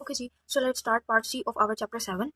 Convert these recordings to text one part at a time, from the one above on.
Okay जी, so let's start part C of our chapter 7।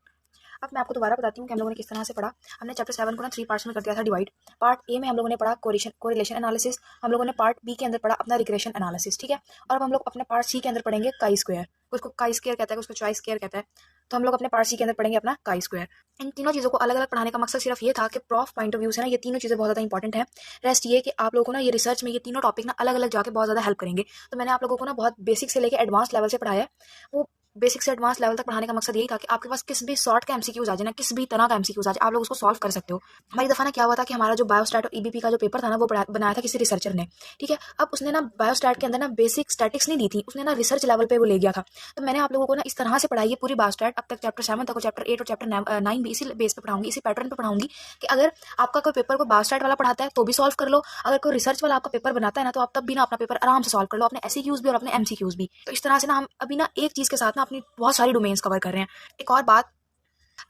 अब मैं आपको दोबारा बताती हूँ कि हम लोगों ने किस तरह से पढ़ा। हमने चैप्टर 7 को ना 3 पार्ट्स में कर दिया था डिवाइड। पार्ट ए में हम लोगों ने पढ़ा कोरिलेशन एनालिसिस। हम लोगों ने पार्ट बी के अंदर पढ़ा अपना रिग्रेशन एनालिसिस, ठीक है। और अब हम लोग अपने पार्ट सी के अंदर पढ़ेंगे काई स्क्वायर। उसको काई स्क्वायर कहता है, उसको चाई स्क्वायर कहता है। तो हम लोग अपने पार्ट सी के अंदर पढ़ेंगे अपना काई स्क्वायर। इन तीनों चीज़ों को अलग अलग पढ़ाने का मकसद सिर्फ ये था कि प्रॉफ पॉइंट ऑफ व्यू से ना ये तीनों चीज़ें बहुत ज़्यादा इंपॉर्टेंट है। रेस्ट ये कि आप लोगों को ना ये रिसर्च में ये तीनों टॉपिक ना अलग अलग जाके बहुत ज़्यादा हेल्प करेंगे। तो मैंने आप लोगों को ना बहुत बेसिक से लेकर एडवांस लेवल से पढ़ाया है। वो बेसिक से एडवांस लेवल तक पढ़ाने का मकसद यही था कि आपके पास किस भी सॉर्ट का एमसीक्यूज आ जाए ना, किस भी तरह का एमसीक्यूज आ जाए, आप लोग उसको सॉल्व कर सकते हो। हमारी दफा ना क्या हुआ था कि हमारा जो बायोस्टैट और ईबीपी का जो पेपर था ना, वो बनाया था किसी रिसर्चर ने, ठीक है। अब उसने ना बायोस्टैट के अंदर ना बेसिक स्टैटिक्स नहीं दी थी, उसने ना रिसर्च लेवल पे वो ले गया था। तो मैंने आप लोगों को ना इस तरह से पढ़ाई है पूरी बायोस्टैट, अब तक चैप्टर 7 तक और चैप्टर 8 और चैप्टर 9 भी इसी बेस पे पढ़ाऊंगी, इसी पैटर्न पे पढ़ाऊंगी कि अगर आपका कोई पेपर को बायोस्टैट वाला पढ़ाता है तो भी सॉल्व कर लो, अगर कोई रिसर्च वाला आपका पेपर बनाता है ना, तो आप तब भी ना अपना पेपर आराम से सॉल्व कर लो, अपने एससीक्यूज भी और अपने एमसीक्यूज भी। तो इस तरह से ना हम अभी ना एक चीज के साथ ना अपनी बहुत सारी डोमेन्स कवर कर रहे हैं। एक और बात,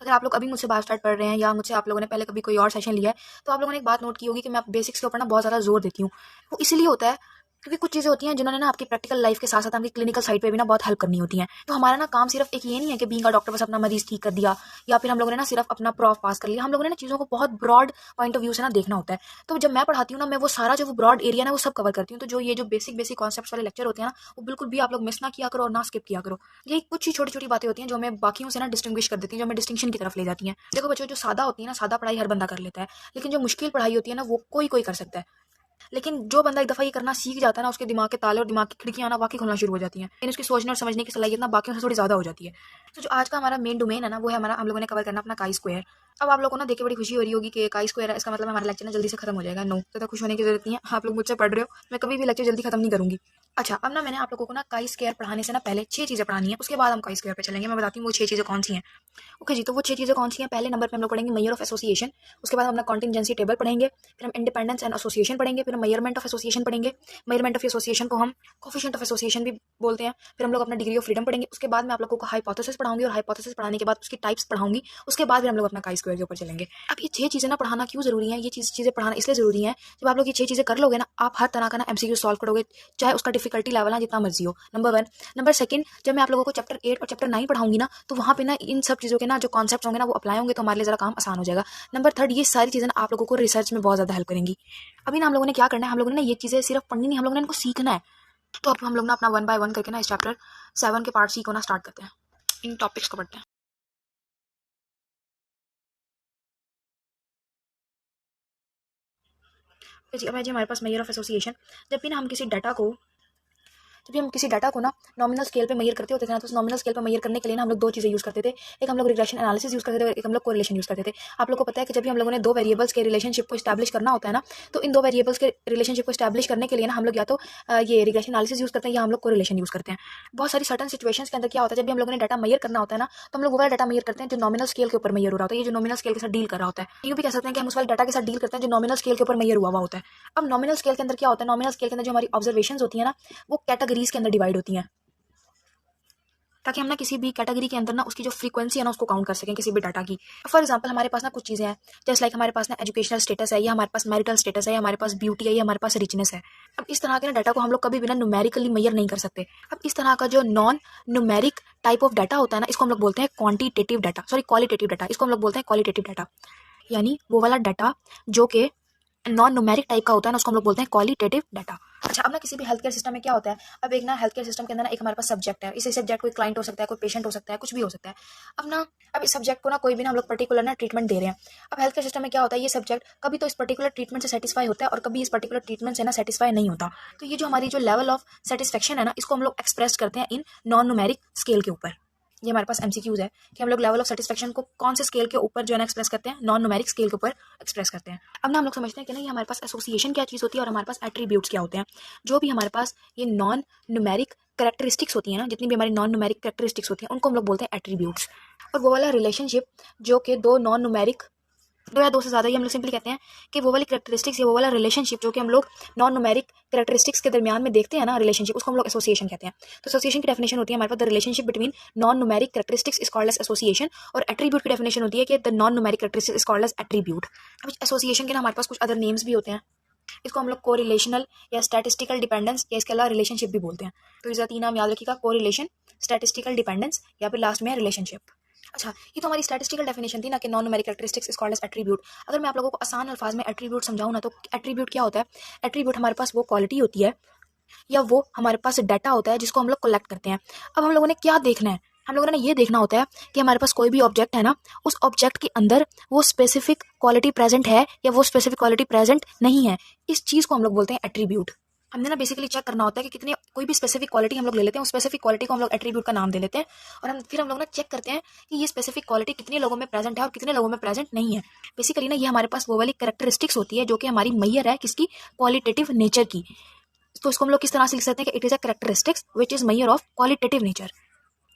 अगर आप लोग अभी मुझसे बायोस्टैट पढ़ रहे हैं या मुझसे आप लोगों ने पहले कभी कोई और सेशन लिया है, तो आप लोगों ने एक बात नोट की होगी कि मैं बेसिक्स के ऊपर ना बहुत ज़्यादा जोर देती हूँ। वो इसलिए होता है क्योंकि कुछ चीज़ें होती हैं जिन्होंने ना आपकी प्रैक्टिकल लाइफ के साथ साथ आपकी क्लिनिकल साइड पे भी ना बहुत हेल्प करनी होती हैं। तो हमारा ना काम सिर्फ एक ये नहीं है कि बीइंग अ डॉक्टर बस अपना मरीज ठीक कर दिया या फिर हम लोगों ने ना सिर्फ अपना प्रॉफ पास कर लिया। हम लोगों ने ना चीज़ों को बहुत ब्रॉड पॉइंट ऑफ व्यू से ना देखना होता है। तो जब मैं पढ़ाती हूँ ना, मैं वो सारा जो वो ब्रॉड एरिया ना वो सब कवर करती हूँ। तो जो ये जो बेसिक बेसिक कॉन्सेप्ट्स वाले लेक्चर होते हैं ना, वो बिल्कुल भी आप लोग मिस ना किया करो और ना स्किप किया करो। यही कुछ ही छोटी छोटी बातें होती हैं जो हमें बाकियों से ना डिस्टिंग्विश कर देती हैं, जो हमें डिस्टिंक्शन की तरफ ले जाती हैं। देखो बच्चों, जो सादा होती है ना, सादा पढ़ाई हर बंदा कर लेता है, लेकिन जो मुश्किल पढ़ाई होती है ना, वो कोई कोई कर सकता है। लेकिन जो बंदा एक दफ़ा ये करना सीख जाता है ना, उसके दिमाग के ताले और दिमाग की खिड़कियाँ ना वाकई खुलना शुरू हो जाती हैं, लेकिन उसकी सोचने और समझने की सलाहियत ना बाकियों से थोड़ी ज़्यादा हो जाती है। तो जो आज का हमारा मेन डोमेन है ना, वो है हमारा, हम लोगों ने कवर करना अपना काई स्क्वायर। अब आप लोगों को ना देख के बड़ी खुशी हो रही होगी कि काई स्क्वायर है, इसका मतलब हमारा लेक्चर ना जल्दी से खत्म हो जाएगा। नो, ज़्यादा खुश होने की जरूरत नहीं है, आप लोग मुझसे पढ़ रहे हो, मैं कभी भी लेक्चर जल्दी खत्म नहीं करूंगी। अच्छा, अब ना मैंने आप लोगों को ना काई स्क्वायर पढ़ाने से ना पहले 6 चीज़ें पढ़ानी है, उसके बाद हम काई स्क्वायर पे चलेंगे। मैं बताती हूँ वो 6 चीज़ें कौन सी हैं। ओके जी, तो वो 6 चीज़ें कौन सी हैं? पहले नंबर पे हम लोग पढ़ेंगे मेजर ऑफ एसोसिएशन, उसके बाद हम अपना कॉन्टिंजेंसी टेबल पढ़ेंगे, फिर हम इंडिपेंडेंस एंड एसोसिएशन पढ़ेंगे, फिर हम मेजरमेंट ऑफ एसोसिएशन पढ़ेंगे। मेजरमेंट ऑफ एसोसिएशन को हम कोफिशिएंट ऑफ एसोसिएशन भी बोलते हैं। फिर हम लोग अपना डिग्री ऑफ फ्रीडम पढ़ेंगे। उसके बाद मैं आप लोगों को हाइपोथेसिस पढ़ाऊंगी और हाइपोथेसिस पढ़ाने के बाद उसकी टाइप्स पढ़ाऊंगी। उसके बाद फिर हम लोग अपना काई स्क्वायर के ऊपर चलेंगे। अब ये 6 चीज़ें ना पढ़ाना क्यों जरूरी है? ये चीज़ें पढ़ाना इसलिए जरूरी है, जब आप लोग ये 6 चीज़ें कर लोगे ना, आप हर तरह का ना एमसीक्यू सॉल्व करोगे, चाहे उसका डिफिकल्टी लेवल ना जितना मर्जी हो। नंबर 1। नंबर 2, जब मैं आप लोगों को चैप्टर 8 और चैप्टर 9 पढ़ाऊंगी ना, तो वहाँ पे ना इन सब चीज़ों के ना जो कॉन्सेप्ट होंगे ना, वो अप्लाई होंगे, तो हमारे लिए जरा काम आसान हो जाएगा। नंबर 3, ये सारी चीज़ें ना आप लोगों को रिसर्च में बहुत ज़्यादा हेल्प करेंगी। अभी ना हम लोगों ने क्या करना है, हम लोगों ने ना ये चीज़ें सिर्फ पढ़नी नहीं, हम लोगों ने इनको सीखना है। तो अब हम लोग ना अपना 1 बाय 1 करके ना इस चैप्टर 7 के पार्ट सी को ना स्टार्ट करते हैं, इन टॉपिक्स को पढ़ते हैं। तो जी, अब है जी हमारे पास मेजर ऑफ एसोसिएशन। जब भी ना हम किसी डाटा को जब भी हम किसी डाटा को ना नॉमिनल स्केल पे मेजर करते होते थे ना, तो उस नॉमिनल स्केल पे मेजर करने के लिए ना हम लोग 2 चीज़ें यूज़ करते थे। एक हम लोग रिग्रेशन एनालिसिस यूज़ करते थे और एक हम लोग कोरिलेशन यूज़ करते थे। आप लोग को पता है कि जब भी हम लोगों ने 2 वेरिएबल्स के रिलेशनशिप को एस्टैब्लिश करना होता है ना, तो इन 2 वेरिएबल्स के रिलेशनशिप को एस्टैब्लिश करने के लिए ना हम लोग या तो ये रिग्रेशन एनालिसिस यूज़ करते हैं या हम लोग कोरिलेशन यूज़ करते हैं। बहुत सारी सर्टन सिचुएशंस के अंदर क्या होता है, जब भी हम लोगों ने डाटा मेजर करना होता है ना, तो हम लोग वो वाला डाटा मेजर करते हैं जो नॉमिनल स्केल के ऊपर मेजर हो रहा होता है, ये जो नॉमिनल स्केल के साथ डील कर रहा होता है। यूँ भी कह सकते हैं कि हम उस वाले डाटा के साथ डील करते हैं जो नॉमिनल स्केल के ऊपर मेजर हुआ होता है। अब नॉमिनल स्केल के अंदर क्या होता है, नॉमिनल स्केल के अंदर जो हमारी ऑब्जर्वेशंस होती है ना, वो कैटेगरीज के अंदर डिवाइड होती हैं, ताकि हम ना किसी भी कैटेगरी के अंदर ना उसकी जो फ्रीक्वेंसी है ना उसको काउंट कर सकें किसी भी डाटा की। फॉर एग्जांपल हमारे पास ना कुछ चीज़ें हैं, जैसे लाइक हमारे पास ना एजुकेशनल स्टेटस है, या हमारे पास मैरिटल स्टेटस है, या हमारे पास ब्यूटी है, या हमारे पास रिचनेस है। अब इस तरह के ना डाटा को हम लोग कभी भी ना न्यूमेरिकली मेजर नहीं कर सकते। अब इस तरह का जो non numeric type of data होता है ना, इसको हम लोग बोलते हैं quantitative data, sorry qualitative data, इसको हम लोग बोलते हैं क्वालिटेटिव डाटा। यानी वो वाला डाटा जो कि नॉन न्यूमेरिक टाइप का होता है ना, उसको हम लोग बोलते हैं क्वालिटेटिव डाटा। अच्छा, अब ना किसी भी हेल्थ केयर सिस्टम में क्या होता है, अब एक ना हेल्थ केयर सिस्टम के अंदर ना एक हमारे पास सब्जेक्ट है, इस सब्जेक्ट कोई क्लाइंट हो सकता है, कोई पेशेंट हो सकता है, कुछ भी हो सकता है। अब इस सब्जेक्ट को ना कोई भी ना हम लोग पर्टिकुलर ना ट्रीटमेंट दे रहे हैं। अब हेल्थ केयर सिस्टम में क्या होता है, ये सब्जेक्ट कभी तो इस पर्टिकुलर ट्रीटमेंट से सेटिस्फाई होता है और कभी इस पर्टिकुलर ट्रीटमेंट से ना सेटिस्फाई नहीं होता। तो ये जो हमारी जो लेवल ऑफ सेटिस्फेक्शन है ना, इसको हम लोग एक्सप्रेस करते हैं इन नॉन न्यूमेरिक स्केल के ऊपर। ये हमारे पास एमसीक्यूज है कि हम लोग लेवल ऑफ सेटिस्फेक्शन को कौन से स्केल के ऊपर जो है ना एक्सप्रेस करते हैं, नॉन न्यूमेरिक स्केल के ऊपर एक्सप्रेस करते हैं। अब ना हम लोग समझते हैं कि ना ये हमारे पास एसोसिएशन क्या चीज़ होती है और हमारे पास एट्रीब्यूट्स क्या होते हैं। जो भी हमारे पास ये नॉन न्यूमेरिक करेक्टरिस्टिक्स होती है ना, जितनी भी हमारी नॉन न्यूमेरिक करेक्टरिस्टिक्स होती हैं, उनको हम लोग बोलते हैं एट्रीब्यूट्स। और वो वाला रिलेशनशिप जो कि दो नॉन न्यूमेरिक, 2 या 2 से ज़्यादा, ये हम लोग सिंपली कहते हैं कि वो वाली करेक्टरिस्टिक्स या वो वाला रिलेशनशिप जो कि हम लोग नॉन न्यूमेरिक करेक्टरिस्टिक्स के दरमियान में देखते हैं ना रिलेशनशिप, उसको हम लोग एसोसिएशन कहते हैं। तो एसोसिएशन की डेफिनेशन होती है हमारे पास, the relationship between non numeric characteristics is called as association. और एट्रीब्यूट की डेफिनेशन होती है कि the non numeric characteristics is called as attribute. अब एसोसिएशन के ना हमारे पास कुछ अदर नेम्स भी होते हैं, इसको हम लोग कोरिलेशनल या स्टैटिस्टिकल डिपेंडेंस या इसके अलावा रिलेशनशिप भी बोलते हैं। तो इसका 3 नाम याद रखिएगा, कोरिलेशन, स्टैटिस्टिकल डिपेंडेंस या फिर लास्ट में है रिलेशनशिप। अच्छा, ये तो हमारी स्टैटिस्टिकल डेफिनेशन थी ना कि non numeric characteristics is called as attribute. अगर मैं आप लोगों को आसान अल्फाज में एट्रीब्यूट समझाऊं ना, तो एट्रीब्यूट क्या होता है? एट्रीब्यूट हमारे पास वो क्वालिटी होती है या वो हमारे पास डाटा होता है जिसको हम लोग कलेक्ट करते हैं। अब हम लोगों ने क्या देखना है? हम लोगों ने ये देखना होता है कि हमारे पास कोई भी ऑब्जेक्ट है ना, उस ऑब्जेक्ट के अंदर वो स्पेसिफिक क्वालिटी प्रेजेंट है या वो स्पेसिफिक क्वालिटी प्रेजेंट नहीं है। इस चीज़ को हम लोग बोलते हैं एट्रीब्यूट। हमने ना बेसिकली चेक करना होता है कि कितने कोई भी स्पेसिफिक क्वालिटी हम लोग ले लेते हैं, उस स्पेसिफिक क्वालिटी को हम लोग एट्रीब्यूट का नाम दे लेते हैं और फिर हम लोग ना चेक करते हैं कि ये स्पेसिफिक क्वालिटी कितने लोगों में प्रेजेंट है और कितने लोगों में प्रेजेंट नहीं है। बेसिकली ना ये हमारे पास वो वाली कैरेक्टरिस्टिक्स होती है जो कि हमारी मैयर है किसकी? क्वालिटेटिव नेचर की। तो इसको हम लोग किस तरह से लिख सकते हैं कि it is a characteristics which is measure of qualitative nature.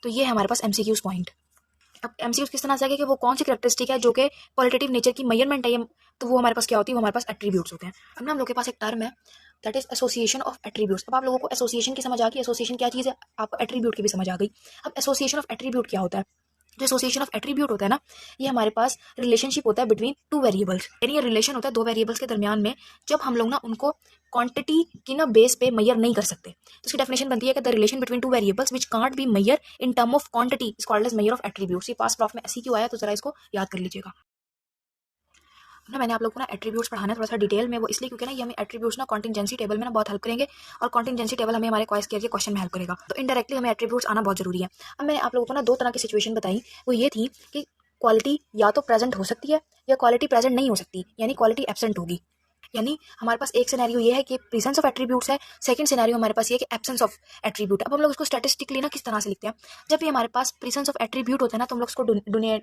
तो ये है हमारे पास एमसीक्यूज पॉइंट। अब एमसीक्यूज किस तरह से आगे कि वो कौन सी कैरेक्टरिस्टिक है जो कि क्वालिटेटिव नेचर की मेजरमेंट है, तो वो हमारे पास क्या होती है? वो हमारे पास एट्रीब्यूट्स होते हैं। अब ना हम लोग के पास एक टर्म है that is association of attributes. अब आप लोगों को एसोसिएशन की समझ आ गई, एसोसिएशन क्या चीज़ है, आपको एट्रीब्यूट की भी समझ आ गई। अब एसोसिएशन ऑफ एट्रीब्यूट क्या होता है? जो एसोसिएशन ऑफ एट्रीब्यूट होता है ना, ये हमारे पास रिलेशनशिप होता है बिटवीन टू वेरिएबल्स, यानी ये रिलेशन होता है दो वेरिएबल्स के दरमियान में, जब हम लोग ना उनको क्वांटिटी की ना बेस पे मैयर नहीं कर सकते। तो इसकी डेफिनेशन बनती है कि the relation between two variables which can't be measure in term of quantity is called as measure of attributes. ये पास प्रॉफ में ऐसी क्यों आया, तो जरा इसको याद कर लीजिएगा ना। मैंने आप लोगों को ना एट्रीब्यूट्स पढ़ाना है थोड़ा सा डिटेल में, वो इसलिए क्योंकि ना ये हमें एट्रीब्यूट्स ना कॉन्टिजेंसी टेबल में ना बहुत हेल्प करेंगे और कॉन्टिजेंसी टेबल हमें हमारे क्वेश्चन के क्वेश्चन में हेल्प करेगा। तो इनडायरेक्टली हमें एट्रीब्यूट्स आना बहुत जरूरी है। अब मैंने आप लोगों को ना दो तरह की सिचुएशन बताई, वो ये थी कि क्वालिटी या तो प्रेजेंट हो सकती है या क्वालिटी प्रेजेंट नहीं हो सकती, यानी क्वालिटी एब्सेंट होगी। यानी हमारे पास एक सिनेरियो ये है कि प्रेजेंस ऑफ एट्रीब्यूट्स है, सेकंड सिनेरियो हमारे पास ये है कि एब्सेंस ऑफ एट्रीब्यूट। अब हम लोग इसको स्टैटिस्टिकली ना किस तरह से लिखते हैं? जब भी हमारे पास प्रेजेंस ऑफ एट्रीब्यूट होता है ना, तो हम लोग इसको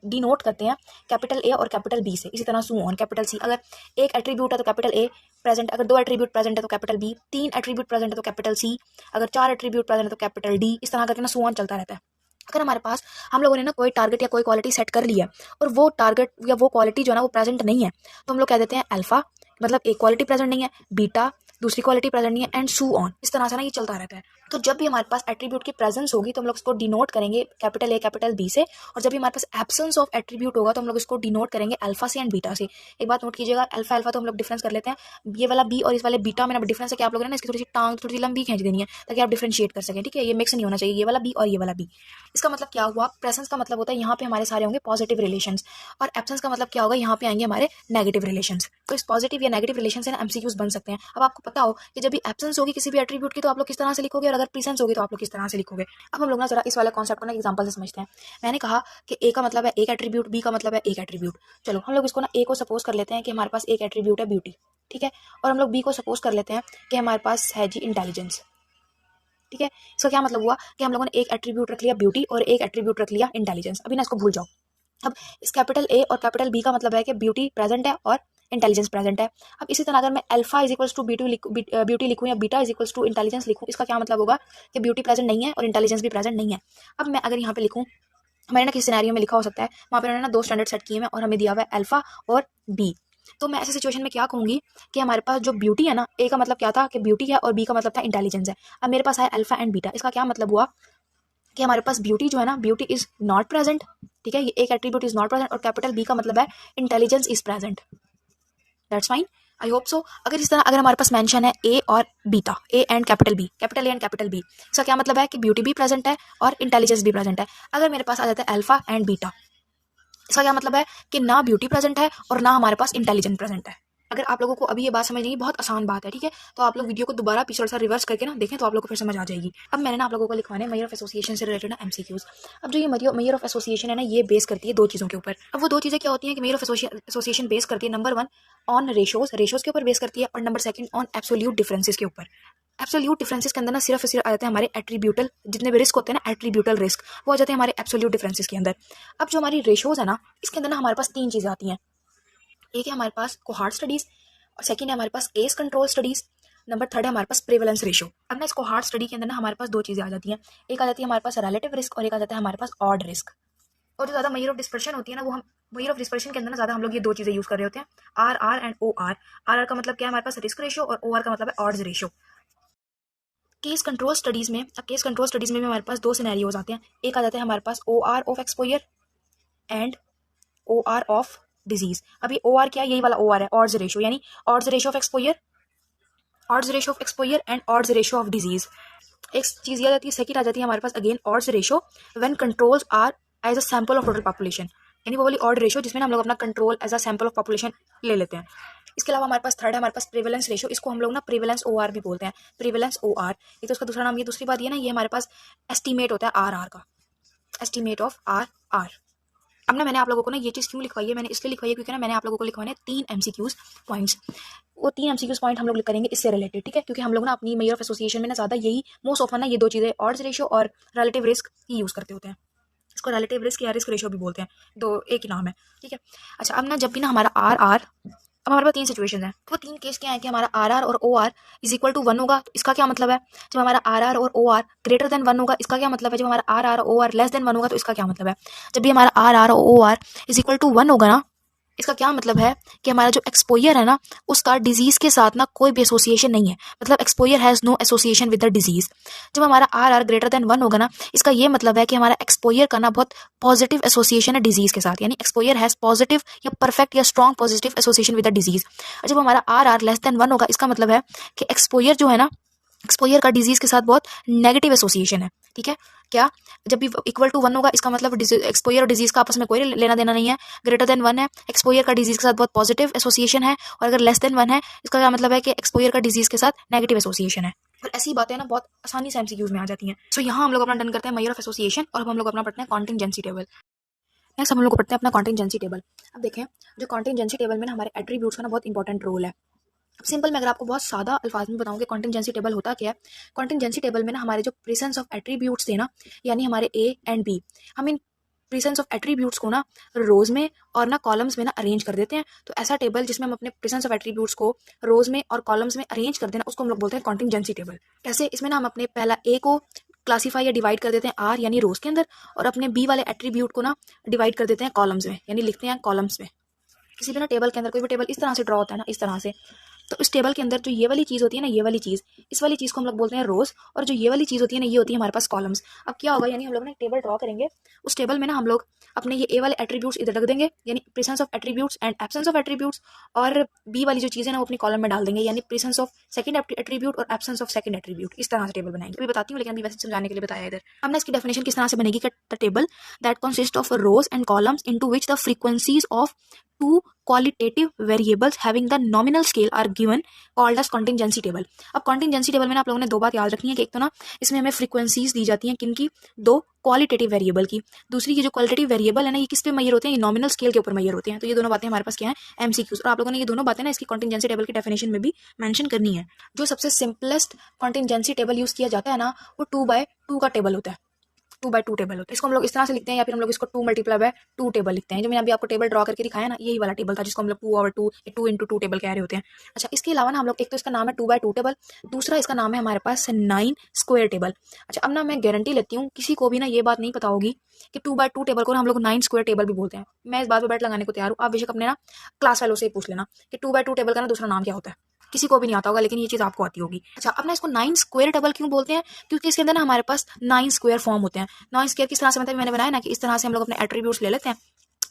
डिनोट करते हैं कैपिटल ए और कैपिटल बी से, इसी तरह सो ऑन कैपिटल सी। अगर एक एट्रीब्यूट है तो कैपिटल ए प्रेजेंट, अगर दो एट्रीब्यूट प्रेजेंट है तो कैपिटल बी, तीन एट्रीब्यूट प्रेजेंट है तो कैपिटल सी, अगर चार एट्रीब्यूट प्रेजेंट है तो कैपिटल डी। इस तरह करके ना सो ऑन चलता रहता है। अगर हमारे पास हम लोगों ने ना कोई टारगेट या कोई क्वालिटी सेट कर ली है और वो टारगेट या वो क्वालिटी जो है ना वो प्रेजेंट नहीं है, तो हम लोग कह देते हैं अल्फा, मतलब एक क्वालिटी प्रेजेंट नहीं है, बीटा दूसरी क्वालिटी प्रेजेंट नहीं है, एंड सो ऑन। इस तरह से ना ये चलता रहता है। तो जब भी हमारे पास एट्रीब्यूट की प्रेजेंस होगी तो हम लोग इसको डिनोट करेंगे कैपिटल ए कैपिटल बी से, और जब भी हमारे पास एब्सेंस ऑफ एट्रीब्यूट होगा तो हम लोग इसको डिनोट करेंगे अल्फा से एंड बीटा से। एक बात नोट कीजिएगा, अल्फा अल्फा तो हम लोग डिफरेंस कर लेते हैं, ये वाला बी और इस वाले बीटा में डिफरेंस है कि आप लोगों ने ना इसकी थोड़ी सी टांग थोड़ी सी लंबी खींच देनी है ताकि आप डिफरेंशिएट कर सकें। ठीक है, ये मिक्स नहीं होना चाहिए, ये वाला बी और ये वाला बी। इसका मतलब क्या हुआ? प्रेजेंस का मतलब होता है यहाँ पे हमारे सारे होंगे पॉजिटिव रिलेशंस, और एब्सेंस का मतलब क्या होगा? यहाँ पे आएंगे हमारे नेगेटिव रिलेशंस। तो इस पॉजिटिव या नेगेटिव रिलेशन से ना एमसीक्यूज बन सकते हैं। अब आपको पता हो कि जब भी एब्सेंस होगी किसी भी एट्रीब्यूट की तो आप लोग किस तरह से लिखोगे, और अगर प्रेजेंस होगी तो आप लोग किस तरह से लिखोगे। अब हम लोग ना जरा इस वाले कॉन्सेप्ट को ना एग्जांपल से समझते हैं। मैंने कहा कि ए का मतलब है एक एट्रीब्यूट, बी का मतलब है एक एट्रीब्यूट। चलो हम लोग इसको ना ए को सपोज कर लेते हैं कि हमारे पास एक एट्रीब्यूट है ब्यूटी, ठीक है, और हम लोग बी को सपोज कर लेते हैं कि हमारे पास है जी इंटेलिजेंस। ठीक है, इसका क्या मतलब हुआ कि हम लोगों ने एक एट्रीब्यूट रख लिया ब्यूटी और एक एट्रीब्यूट रख लिया इंटेलिजेंस। अभी ना इसको भूल जाओ। अब इस कैपिटल ए और कैपिटल बी का मतलब है कि ब्यूटी प्रेजेंट है और इंटेलिजेंस प्रेजेंट है। अब इसी तरह अगर मैं alpha is equals to beauty लिखूँ या beta is equals to intelligence लिखूँ, इसका क्या मतलब होगा कि ब्यूटी प्रेजेंट नहीं है और इंटेलिजेंस भी प्रेजेंट नहीं है। अब मैं अगर यहाँ पे लिखूँ, मैंने ना किस सिनेरियो में लिखा हो सकता है, वहाँ पे उन्होंने ना दो स्टैंडर्ड सेट किए हैं और हमें दिया हुआ है अल्फा और बी। तो मैं ऐसे सिचुएशन में क्या कहूँगी कि हमारे पास जो ब्यूटी है ना, ए का मतलब क्या था कि ब्यूटी है और बी का मतलब था इंटेलिजेंस है। अब मेरे पास है अल्फा एंड बीटा, इसका क्या मतलब हुआ कि हमारे पास ब्यूटी जो है ना, ब्यूटी इज नॉट प्रेजेंट। ठीक है, ये एक एट्रीब्यूट इज नॉट प्रेजेंट, और कैपिटल बी का मतलब है intelligence is present. That's fine, I hope so. अगर इस तरह अगर हमारे पास मेंशन है ए और beta, A and capital B, capital A and capital B, इसका क्या मतलब है कि ब्यूटी भी प्रेजेंट है और इंटेलिजेंस भी प्रेजेंट है। अगर मेरे पास आ जाता है अल्फा एंड बीटा, इसका क्या मतलब है कि ना ब्यूटी प्रेजेंट है और ना हमारे पास इंटेलिजेंस प्रेजेंट है। अगर आप लोगों को अभी ये बात समझ नहीं, बहुत आसान बात है, ठीक है, तो आप लोग वीडियो को दोबारा पीछे सा रिवर्स करके ना देखें तो आप लोगों को फिर समझ आ जाएगी। अब मैंने ना आप लोगों को लिखवाने मेयर ऑफ एसोसिएशन से रिलेटेड ना एमसीक्यूज। अब जो ये मेयर ऑफ एसोसिएशन है ना, ये बेस करती है दो चीज़ों के ऊपर। अब वो दो चीज़ें क्या होती हैं कि मेयर ऑफ एसोसिएशन बेस करती है, नंबर वन ऑन रेशोज के ऊपर बेस करती है, और number second on absolute differences के ऊपर। एब्सोल्यूट डिफरेंसेस के अंदर ना सिर्फ आ जाते हैं हमारे एट्रीब्यूटल, जितने भी रिस्क होते हैं ना एट्रीब्यूटल रिस्क, वो आ जाते हैं हमारे एब्सोल्यूट डिफरेंसेस के अंदर। अब जो हमारी रेशोज है ना, इसके अंदर ना हमारे पास तीन चीज़ें आती हैं। एक है हमारे पास कोहार्ट स्टडीज, और सेकंड है हमारे पास case control studies, number third है हमारे पास प्रेवलेंस रेशो। अब ना इसको हार्ट स्टडी के अंदर ना हमारे पास दो चीज़ें आ जाती हैं, एक आ जाती है हमारे पास रिलेटिव रिस्क और एक आ जाता है हमारे पास ऑड रिस्क। और जो ज़्यादा मेयर ऑफ डिस्पर्शन होती है ना, वो हम मेयर ऑफ डिस्पर्शन के अंदर ना ज़्यादा हम लोग ये दो चीज़ें यूज़ कर रहे होते हैं, R and O R. R का मतलब क्या है हमारे पास रिस्क रेशो, और ओ आर का मतलब है odds ratio. Case control studies में, अब केस कंट्रोल स्टडीज़ में भी हमारे पास दो सिनेरियोज आते हैं। एक आ जाते हैं हमारे पास O R of exposure and O R of disease. अब ये ओ आर क्या है? यही वाला ओ आर है, ऑड्स रेशो, यानी odds ratio of exposure odds ratio of exposure and odds ratio of disease. एक चीज़ ये आ जाती है, सेकंड आ जाती है हमारे पास again odds ratio when controls are as a sample of total population, यानी वो वाली ऑड रेशियो जिसमें हम लोग अपना control as a sample of population ले लेते हैं। इसके अलावा हमारे पास थर्ड है हमारे पास प्रिवेलेंस रेशियो, इसको हम लोग ना प्रिवेलेंस OR भी बोलते हैं, प्रिवेलेंस OR। एक तो उसका दूसरा नाम, ये दूसरी बात ये ना, ये हमारे पास एस्टीमेट होता है RR का, एस्टीमेट ऑफ RR। अब ना मैंने आप लोगों को ना ये चीज़ क्यों लिखवाई है, मैंने इसलिए लिखवाई है क्योंकि ना मैंने आप लोगों को लिखवाने 3 MCQs पॉइंट्स। वो 3 MCQs पॉइंट हम लोग करेंगे इससे रिलेटेड, ठीक है, क्योंकि हम लोग ना अपनी मेजर ऑफ एसोसिएशन में ना ज़्यादा यही मोस्ट ऑफन ना ये दो चीज़ें ऑड्स रेशियो और रिलेटिव रिस्क ही यूज़ करते होते हैं। इसको रिलेटिव रिस्क या रिस्क रेशियो भी बोलते हैं, दो एक ही नाम है, ठीक है। अच्छा, अब ना जब भी ना हमारा RR, अब हमारे पास 3 सिचुएशन है, वो 3 केस क्या है कि हमारा RR और OR इज इक्वल टू 1 होगा, तो इसका क्या मतलब है। जब हमारा RR और OR ग्रेटर देन 1 होगा, इसका क्या मतलब है। जब हमारा RR और OR लेस देन 1 होगा, तो इसका क्या मतलब है। जब भी हमारा RR और OR इज इक्वल टू 1 होगा ना, इसका क्या मतलब है कि हमारा जो एक्सपोजर है ना, उसका डिजीज के साथ ना कोई भी एसोसिएशन नहीं है, मतलब exposure has no association with the disease. जब हमारा RR ग्रेटर देन 1 होगा ना, इसका ये मतलब है कि हमारा एक्सपोजर का ना बहुत पॉजिटिव एसोसिएशन है डिजीज के साथ, यानी एक्सपोजर हैज़ पॉजिटिव या परफेक्ट या strong positive association with the disease. और जब हमारा RR लेस देन 1 होगा, इसका मतलब है कि एक्सपोजर जो है ना, एक्सपोजर का डिजीज के साथ बहुत नेगेटिव एसोसिएशन है, ठीक है। क्या, जब भी इक्वल टू 1 होगा, इसका मतलब एक्सपोजर और डिजीज का आपस में कोई लेना देना नहीं है। ग्रेटर देन 1 है, एक्सपोजर का डिजीज के साथ बहुत पॉजिटिव एसोसिएशन है, और अगर लेस देन 1 है, इसका क्या मतलब है कि एक्सपोजर का डिजीज के साथ नेगेटिव एसोसिएशन है। और ऐसी बातें ना बहुत आसानी से MCQs में आ जाती हैं। सो यहाँ हम लोग अपना डन करते हैं मेजर ऑफ एसोसिएशन, और अब हम लोग अपना पढ़ते हैं कॉन्टिंजेंसी टेबल। नेक्स्ट हम लोग को पढ़ते हैं अपना कॉन्टिंजेंसी टेबल। अब देखें, जो कॉन्टिंजेंसी टेबल में ना हमारे एट्रीब्यूट्स का ना बहुत इंपॉर्टेंट रोल है। सिंपल मैं अगर आपको बहुत सादा अल्फाज में बताऊं कि कॉन्टिंजेंसी टेबल होता क्या है। कॉन्टिंजेंसी टेबल में ना हमारे जो प्रेजेंस ऑफ एट्रीब्यूट्स थे ना, यानी हमारे A एंड B, हम इन प्रेजेंस ऑफ एट्रीब्यूट्स को ना रोज में और ना कॉलम्स में ना अरेंज कर देते हैं। तो ऐसा टेबल जिसमें हम अपने प्रेजेंस ऑफ एट्रीब्यूट्स को रोज में और कॉलम्स में अरेंज कर देना, उसको हम लोग बोलते हैं कॉन्टिंजेंसी टेबल। कैसे, इसमें ना हम अपने पहला A को क्लासीफाई या डिवाइड कर देते हैं R यानी रोज के अंदर, और अपने B वाले एट्रीब्यूट को ना डिवाइड कर देते हैं कॉलम्स में, यानी लिखते हैं कॉलम्स में। किसी भी ना टेबल के अंदर कोई भी टेबल इस तरह से ड्रॉ होता है ना, इस तरह से, तो इस टेबल के अंदर जो ये वाली चीज़ होती है ना, ये वाली चीज़, इस वाली चीज़ को हम लोग बोलते हैं रोज, और जो ये वाली चीज़ होती है ना, ये होती है हमारे पास कॉलम्स। अब क्या होगा, यानी हम लोग ना एक टेबल ड्रॉ करेंगे, उस टेबल में ना हम लोग अपने ये A वाले एट्रीब्यूट्स इधर रख देंगे, यानी presence of attributes and absence of attributes, और B वाली जो चीज़ है ना वो अपनी कॉलम में डाल देंगे, यानी प्रेजेंस ऑफ सेकंड एट्रीब्यूट और एब्सेंस ऑफ सेकंड एट्रीब्यूट। इस तरह से टेबल बनाएंगे, अभी बताती हूँ, लेकिन अभी वैसे समझाने के लिए बताया इधर। हमने इसकी डेफिनेशन किस तरह से बनेगी, the table that consist of rows and columns into which the frequencies of two qualitative variables having the nominal scale are given called as contingency table। अब contingency table में ना आप लोगों ने दो बात याद रखनी है कि एक तो ना इसमें हमें फ्रीक्वेंसीज दी जाती हैं किनकी, दो क्वालिटेटिव वेरिएबल की, दूसरी की जो क्वालिटेटिव वेरिएबल है ना, ये किस पे मेजर होते हैं, ये नॉमिनल स्केल के ऊपर मेजर होते हैं। तो ये दोनों बातें हमारे पास क्या है, MCQs, और आप लोगों ने ये दोनों बातें ना इसकी कॉन्टिंजेंसी टेबल की डेफिनेशन में भी मेंशन करनी है। जो सबसे सिंपलेस्ट कॉन्टिंजेंसी टेबल यूज किया जाता है ना, वो 2x2 का टेबल होता है, 2x2 टेबल होता है। इसको हम लोग इस तरह से लिखते हैं, या फिर हम लोग इसको 2 मल्टीप्लाई बाय 2 टेबल लिखते हैं। जो मैंने अभी आपको टेबल ड्रॉ करके दिखाया ना, यही वाला टेबल था जिसको हम लोग 2/2 2 इंटू 2 टेबल कह रहे होते हैं। अच्छा, इसके अलावा ना हम लोग, एक तो इसका नाम है 2x2 टेबल, दूसरा इसका नाम है हमारे पास 9 स्क्वायर टेबल। अच्छा, अब ना मैं गारंटी लेती हूँ किसी को भी ना ये बात नहीं पता होगी कि 2x2 टेबल को ना हम लोग 9 स्क्वायर टेबल भी बोलते हैं। मैं इस बात पर बैठ लगाने को तैयार हूँ, आप बेशक अपने ना क्लास वालों से ही पूछ लेना कि 2x2 टेबल का ना दूसरा नाम क्या होता है। किसी को भी नहीं आता होगा, लेकिन ये चीज़ आपको आती होगी। अच्छा, अब ना इसको 9 स्क्वायर टेबल क्यों बोलते हैं, क्योंकि इसके अंदर ना हमारे पास 9 स्क्वायर फॉर्म होते हैं। 9 स्क्वायर किस तरह से, मतलब मैंने बनाया ना कि इस तरह से हम लोग अपने एट्रीब्यूट्स ले लेते हैं,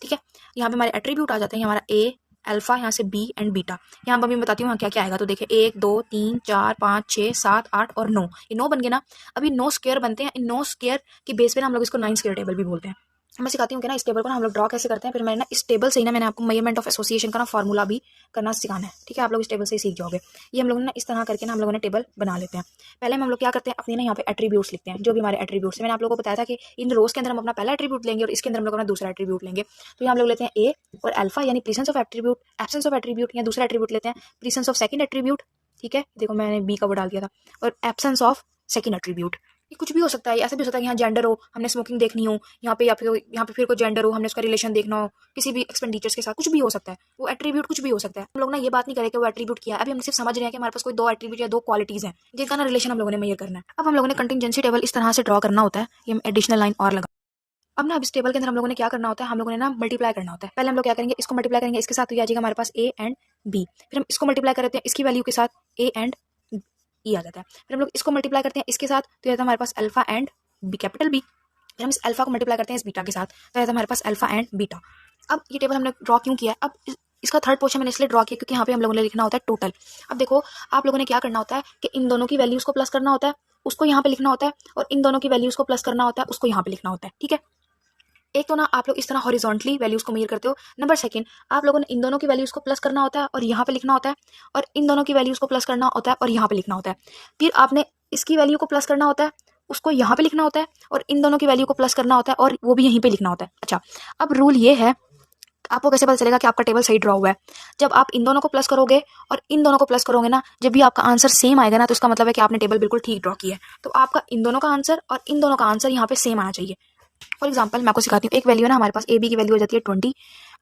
ठीक है। यहाँ पे हमारे एट्रीब्यूट आ जाते हैं, हमारा A अल्फा, यहाँ से B एंड बीटा। यहाँ पर मैं बताती हूँ क्या क्या आएगा। तो देखिए 1 2 3 4 5 6 7 8 और 9, ये 9 बन गए ना। अभी 9 स्क्वायर बनते हैं, इन 9 स्क्वायर के बेस पे ना हम लोग इसको 9 स्क्वायर टेबल भी बोलते हैं। मैं सिखाती हूँ कि ना इस टेबल को ना हम लोग ड्रॉ कैसे करते हैं, फिर मैंने ना इस टेबल से ही ना मैंने आपको मेजरमेंट ऑफ एसोसिएशन का ना फॉर्मूला भी करना सिखाना है, ठीक है। आप लोग इस टेबल से ही सीख जाओगे। ये हम लोग ना इस तरह करके ना हम लोगों ने टेबल बना लेते हैं। पहले हम लोग क्या करते हैं, अपने ना यहाँ पे एट्रीब्यूट्स लिखते हैं, जो भी हमारे एट्रीब्यूट्स हैं। मैंने आप लोगों को बताया था कि इन रोज के अंदर हम अपना पहला एट्रीब्यूट लेंगे और इसके अंदर हम लोग अपना दूसरा एट्रीब्यूट लेंगे। तो यहाँ हम लोग लेते हैं A और अल्फा, यानी presence of attribute, absence of attribute, या दूसरा एट्रीब्यूट लेते हैं प्रेजेंस ऑफ सेकंड एट्रीब्यूट, ठीक है। देखो मैंने B का वो डाल दिया था, और एब्सेंस ऑफ सेकंड एट्रीब्यूट। ये कुछ भी हो सकता है, ऐसा भी हो सकता है कि यहाँ जेंडर हो, हमने स्मोकिंग देखनी हो यहाँ पे, या फिर यहाँ पे फिर कोई जेंडर हो, हमने उसका रिलेशन देखना हो किसी भी एक्सपेंडिचर्स के साथ, कुछ भी हो सकता है। वो एट्रीब्यूट कुछ भी हो सकता है। हम लोग ना ये बात नहीं करें कि वो एट्रीब्यूट किया है, अभी हम सिर्फ समझ रहे हैं कि हमारे पास कोई दो एट्रीब्यूट या दो क्वालिटीज हैं जिनका ना रिलेशन हम लोगों ने मेजर करना है। अब हम लोगों ने कंटिंजेंसी टेबल इस तरह से ड्रॉ करना होता है, ये एडिशनल लाइन और लगा। अब ना अब इस टेबल के अंदर हम लोगों ने क्या करना होता है, हम लोगों ने ना मल्टीप्लाई करना होता है। पहले हम लोग क्या करेंगे, इसको मल्टीप्लाई करेंगे इसके साथ, तो ये आ जाएगा हमारे पास A एंड B। फिर हम इसको मल्टीप्लाई करते हैं इसकी वैल्यू के साथ, A एंड E आ जाता है। फिर हम लोग इसको मल्टीप्लाई करते हैं इसके साथ, तो ये आता है हमारे पास alpha and B, capital B। फिर हम इस अल्फा को मल्टीप्लाई करते हैं इस बीटा के साथ, तो ये आता है हमारे पास अल्फा एंड बीटा। अब ये टेबल हमने ड्रॉ क्यों किया है, अब इसका थर्ड पोर्शन मैंने इसलिए ड्रॉ किया क्योंकि यहाँ पे हम लोगों ने लिखना होता है टोटल। अब देखो आप लोगों ने क्या करना होता है कि इन दोनों की वैल्यूज को प्लस करना होता है, उसको यहाँ पे लिखना होता है, और इन दोनों की वैल्यूज को प्लस करना होता है, उसको यहाँ पे लिखना होता है। ठीक है, एक तो ना आप लोग इस तरह हॉरिजॉन्टली वैल्यूज को मेजर करते हो। नंबर सेकंड, आप लोगों ने इन दोनों की वैल्यूज को प्लस करना होता है और यहाँ पे लिखना होता है, और इन दोनों की वैल्यूज को प्लस करना होता है और यहाँ पे लिखना होता है। फिर आपने इसकी वैल्यू को प्लस करना होता है, उसको यहाँ पे लिखना होता है, और इन दोनों की वैल्यू को प्लस करना होता है और वो भी यहीं पे लिखना होता है। अच्छा, अब रूल ये है, आपको कैसे पता चलेगा कि आपका टेबल सही ड्रॉ हुआ है? जब आप इन दोनों को प्लस करोगे और इन दोनों को प्लस करोगे ना, जब भी आपका आंसर सेम आएगा ना, तो इसका मतलब है कि आपने टेबल बिल्कुल ठीक ड्रॉ किया है। तो आपका इन दोनों का आंसर और इन दोनों का आंसर यहाँ पे सेम आना चाहिए। फॉर एग्जाम्पल मैं आपको सिखाती हूँ, एक वैल्यू है ना हमारे पास, ए बी की वैल्यू हो जाती है 20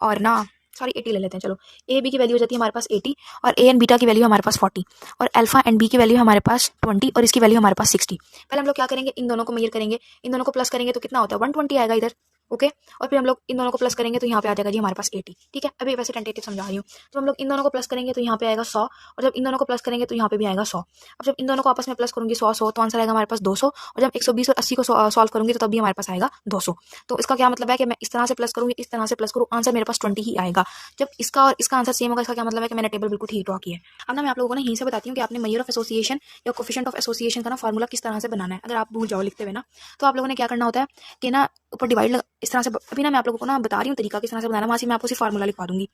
और ना सॉरी 80 ले लेते हैं, चलो ए बी की वैल्यू हो जाती है हमारे पास 80 और ए एंड बीटा की वैल्यू हमारे पास 40 और अल्फा एंड बी की वैल्यू हमारे पास 20 और इसकी वैल्यू हमारे पास 60। पहले हम लोग क्या करेंगे, इन दोनों को मेजर करेंगे, इन दोनों को प्लस करेंगे तो कितना होता है 120 आएगा इधर। ओके, और फिर हम लोग इन दोनों को प्लस करेंगे तो यहाँ पे आ जाएगा जी हमारे पास 80। ठीक है, अभी वैसे टेंटेटिव समझा रही हूँ। जब हम लोग इन दोनों को प्लस करेंगे तो यहाँ पे आएगा 100 और जब इन दोनों को प्लस करेंगे तो यहाँ पे भी आएगा 100। अब जब इन दोनों को आपस में प्लस करूंगी 100 तो आंसर आएगा हमारे पास 200 और जब 120 और 80 को सॉल्व करूंगी तो तब भी हमारे पास आएगा 200। तो इसका क्या मतलब है कि मैं इस तरह से प्लस करूंगी, इस तरह से प्लस करूँ, आंसर मेरे पास 20 ही आएगा। जब इसका और इसका आंसर सेम होगा, इसका क्या मतलब है कि मैंने टेबल बिल्कुल ठीक ड्रॉ किया है। अब ना मैं आप लोगों को यहीं से बताती हूँ कि आपने मेजर ऑफ एसोसिएशन या कोफिशिएंट ऑफ एसोसिएशन का ना फॉर्मूला किस तरह से बनाना है। अगर आप भूल जाओ लिखते हुए ना, तो आप लोगों ने क्या करना होता है कि ना ऊपर डिवाइड इस तरह से, अभी ना मैं आप लोगों को ना बता रही हूँ तरीका किस तरह से बनाना, वहाँ से मैं आपको सिर्फ फार्मूला लिखवा दूंगी।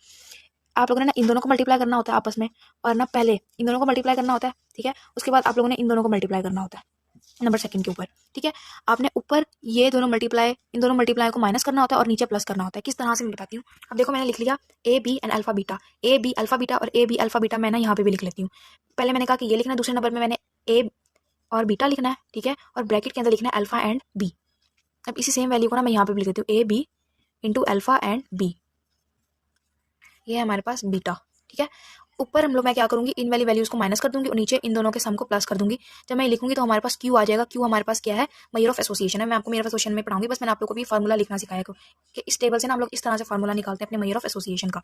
आप लोगों ने ना इन दोनों को मल्टीप्लाई करना होता है आपस में, और ना पहले इन दोनों को मल्टीप्लाई करना होता है। ठीक है, उसके बाद आप लोगों ने इन दोनों को मल्टीप्लाई करना होता है नंबर सेकंड के ऊपर। ठीक है, आपने ऊपर ये दोनों मल्टीप्लाई, इन दोनों मल्टीप्लाई को माइनस करना होता है और नीचे प्लस करना होता है। किस तरह से मैं बताती हूँ। अब देखो मैंने लिख लिया A B and alpha beta, A B alpha beta और ए बी अल्फा बीटा मैं ना यहाँ पे भी लिख लेती हूँ। पहले मैंने कहा कि ये लिखना है, दूसरे नंबर में मैंने ए और बीटा लिखना है। ठीक है, और ब्रैकेट के अंदर लिखना है अल्फा एंड बी। अब इसी सेम वैल्यू को ना मैं यहाँ पे भी लिख देती हूँ, A B into alpha and B, ये है हमारे पास बीटा। ठीक है, ऊपर हम लोग मैं क्या करूंगी, इन वाली वैल्यूज को माइनस कर दूंगी और नीचे इन दोनों के सम को प्लस कर दूंगी। जब मैं लिखूंगी तो हमारे पास क्यू आ जाएगा। क्यू हमारे पास क्या है, मेजर ऑफ एसोसिएशन है। मैं आपको मेजर ऑफ एसोसिएशन में पढ़ाऊंगी, बस मैंने आप लोगों को भी फार्मूला लिखना सिखाया कि इस टेबल से ना हम लोग इस तरह से फार्मूला निकालते हैं अपने मेजर ऑफ एसोसिएशन का।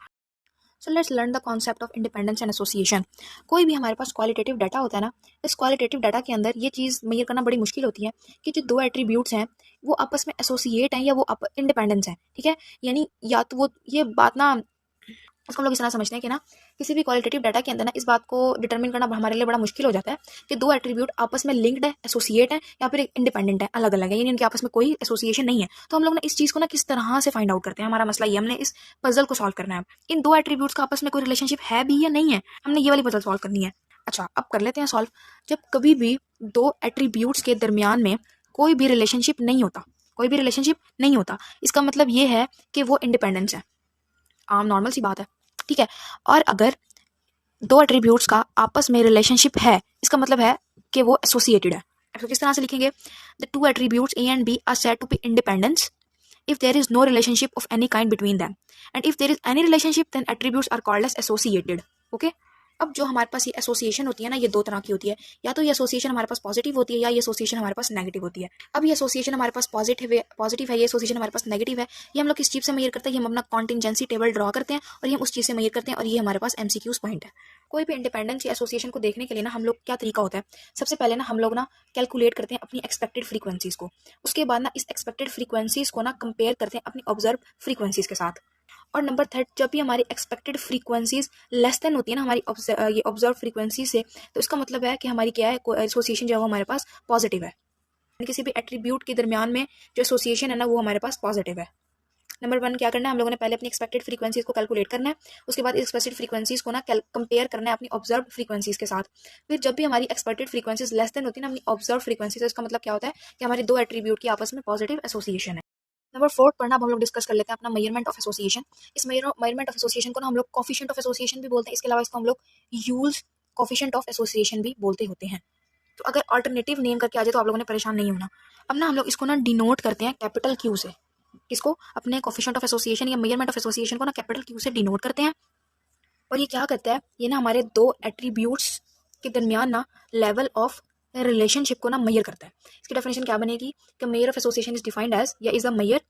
So let's learn the concept of independence and association. कोई भी हमारे पास क्वालिटेटिव डाटा होता है ना, इस क्वालिटेटिव डाटा के अंदर ये चीज़ मेजर करना बड़ी मुश्किल होती है कि जो दो एट्रीब्यूट्स हैं वो आपस में एसोसिएट हैं या वो इंडिपेंडेंस है। ठीक है, यानी या तो वो ये बात ना, उसको हम लोग इस तरह समझते हैं कि ना किसी भी क्वालिटेटिव डाटा के अंदर ना इस बात को डिटरमिन करना हमारे लिए बड़ा मुश्किल हो जाता है कि दो एट्रीब्यूट आपस में लिंक्ड है, एसोसिएट है या फिर इंडिपेंडेंट है, अलग अलग है, यानी इनके आपस में कोई एसोसिएशन नहीं है। तो हम लोग ना इस चीज़ को ना किस तरह से फाइंड आउट करते हैं, हमारा मसला ये, हमने इस पजल को सॉल्व करना है। इन दो एट्रीब्यूट्स का आपस में कोई रिलेशनशिप है भी या नहीं है, हमने ये वाली पजल सॉल्व करनी है। अच्छा, अब कर लेते हैं सॉल्व। जब कभी भी दो एट्रीब्यूट्स के दरमियान में कोई भी रिलेशनशिप नहीं होता, कोई भी रिलेशनशिप नहीं होता, इसका मतलब ये है कि वो इंडिपेंडेंस है। आम नॉर्मल सी बात है। ठीक है, और अगर दो एट्रीब्यूट्स का आपस में रिलेशनशिप है, इसका मतलब है कि वो एसोसिएटेड है। तो किस तरह से लिखेंगे, the two attributes A and B are said to be independence if there is no relationship of any kind between them, and if there is any relationship then attributes are called as associated. Okay, अब जो हमारे पास ये association होती है ना, ये दो तरह की होती है। या तो ये एसोसिएशन हमारे पास पॉजिटिव होती है या ये एसोसिएशन हमारे पास नेगेटिव होती है। अब ये एसोसिएशन हमारे पास पॉजिटिव है, ये एसोसिएशन हमारे पास नेगेटिव है, ये हम लोग किस चीज़ से मेजर करते हैं, हम अपना कॉन्टिजेंसी टेबल ड्रॉ करते हैं और ये हम उस चीज़ से मेजर करते हैं, और ये हमारे पास एमसीक्यूज पॉइंट है। कोई भी इंडिपेंडेंस या एसोसिएशन को देखने के लिए ना हम लोग क्या तरीका होता है, सबसे पहले ना हम लोग ना कैलकुलेट करते हैं अपनी एक्सपेक्टेड फ्रीक्वेंसीज को, उसके बाद ना इस एक्सपेक्टेड फ्रीक्वेंसीज को ना कंपेयर करते हैं अपनी ऑब्जर्व फ्रीक्वेंसीज के साथ। और नंबर थर्ड, जब भी हमारी एक्सपेक्टेड फ्रीक्वेंसीज लेस देन होती है ना हमारी ये ऑब्जर्व फ्रीक्वेंसी से, तो इसका मतलब है कि हमारी क्या है, एसोसिएशन जो है वो हमारे पास पॉजिटिव है। किसी भी एट्रीब्यूट के दरमियान में जो एसोसिएशन है ना वो हमारे पास पॉजिटिव है। नंबर वन क्या करना है, हम लोगों ने पहले अपनी एक्सपेक्टेड फ्रीक्वेंसीज को कैलकुलेट करना है, उसके बाद एक्सपेक्टेड फ्रीक्वेंसीज को ना कंपेयर करना है अपनी ऑब्जर्व फ्रीक्वेंसीज के साथ। फिर जब भी हमारी एक्सपेक्टेड फ्रीक्वेंसीज लेस देन होती है ना अपनी ऑब्जर्व फ्रीक्वेंसी, तो इसका मतलब क्या होता है कि हमारे दो एट्रीब्यूट की आपस में पॉजिटिव एसोसिएशन है। नंबर 4 पर ना हम लोग डिस्कस कर लेते हैं अपना मेजरमेंट ऑफ एसोसिएशन। इस मेजरमेंट ऑफ एसोसिएशन को ना हम लोग कोफिशिएंट ऑफ एसोसिएशन भी बोलते हैं, इसके अलावा इसको हम लोग यूल्स कोफिशिएंट ऑफ एसोसिएशन भी बोलते होते हैं। तो अगर अल्टरनेटिव नेम करके आ जाए तो आप लोगों ने परेशान नहीं होना। अब ना हम लोग इसको ना डिनोट करते हैं कैपिटल क्यू से, इसको अपने कोफिशिएंट ऑफ एसोसिएशन या मेजरमेंट ऑफ एसोसिएशन को ना कैपिटल क्यू से डिनोट करते हैं। और ये क्या करता है, ये ना हमारे दो एट्रीब्यूट्स के दरमियान ना लेवल ऑफ रिलेशनशिप को ना मेजर करता है। इसकी डेफिनेशन क्या बनेगी कि measure of association is defined as या इज अ मेजर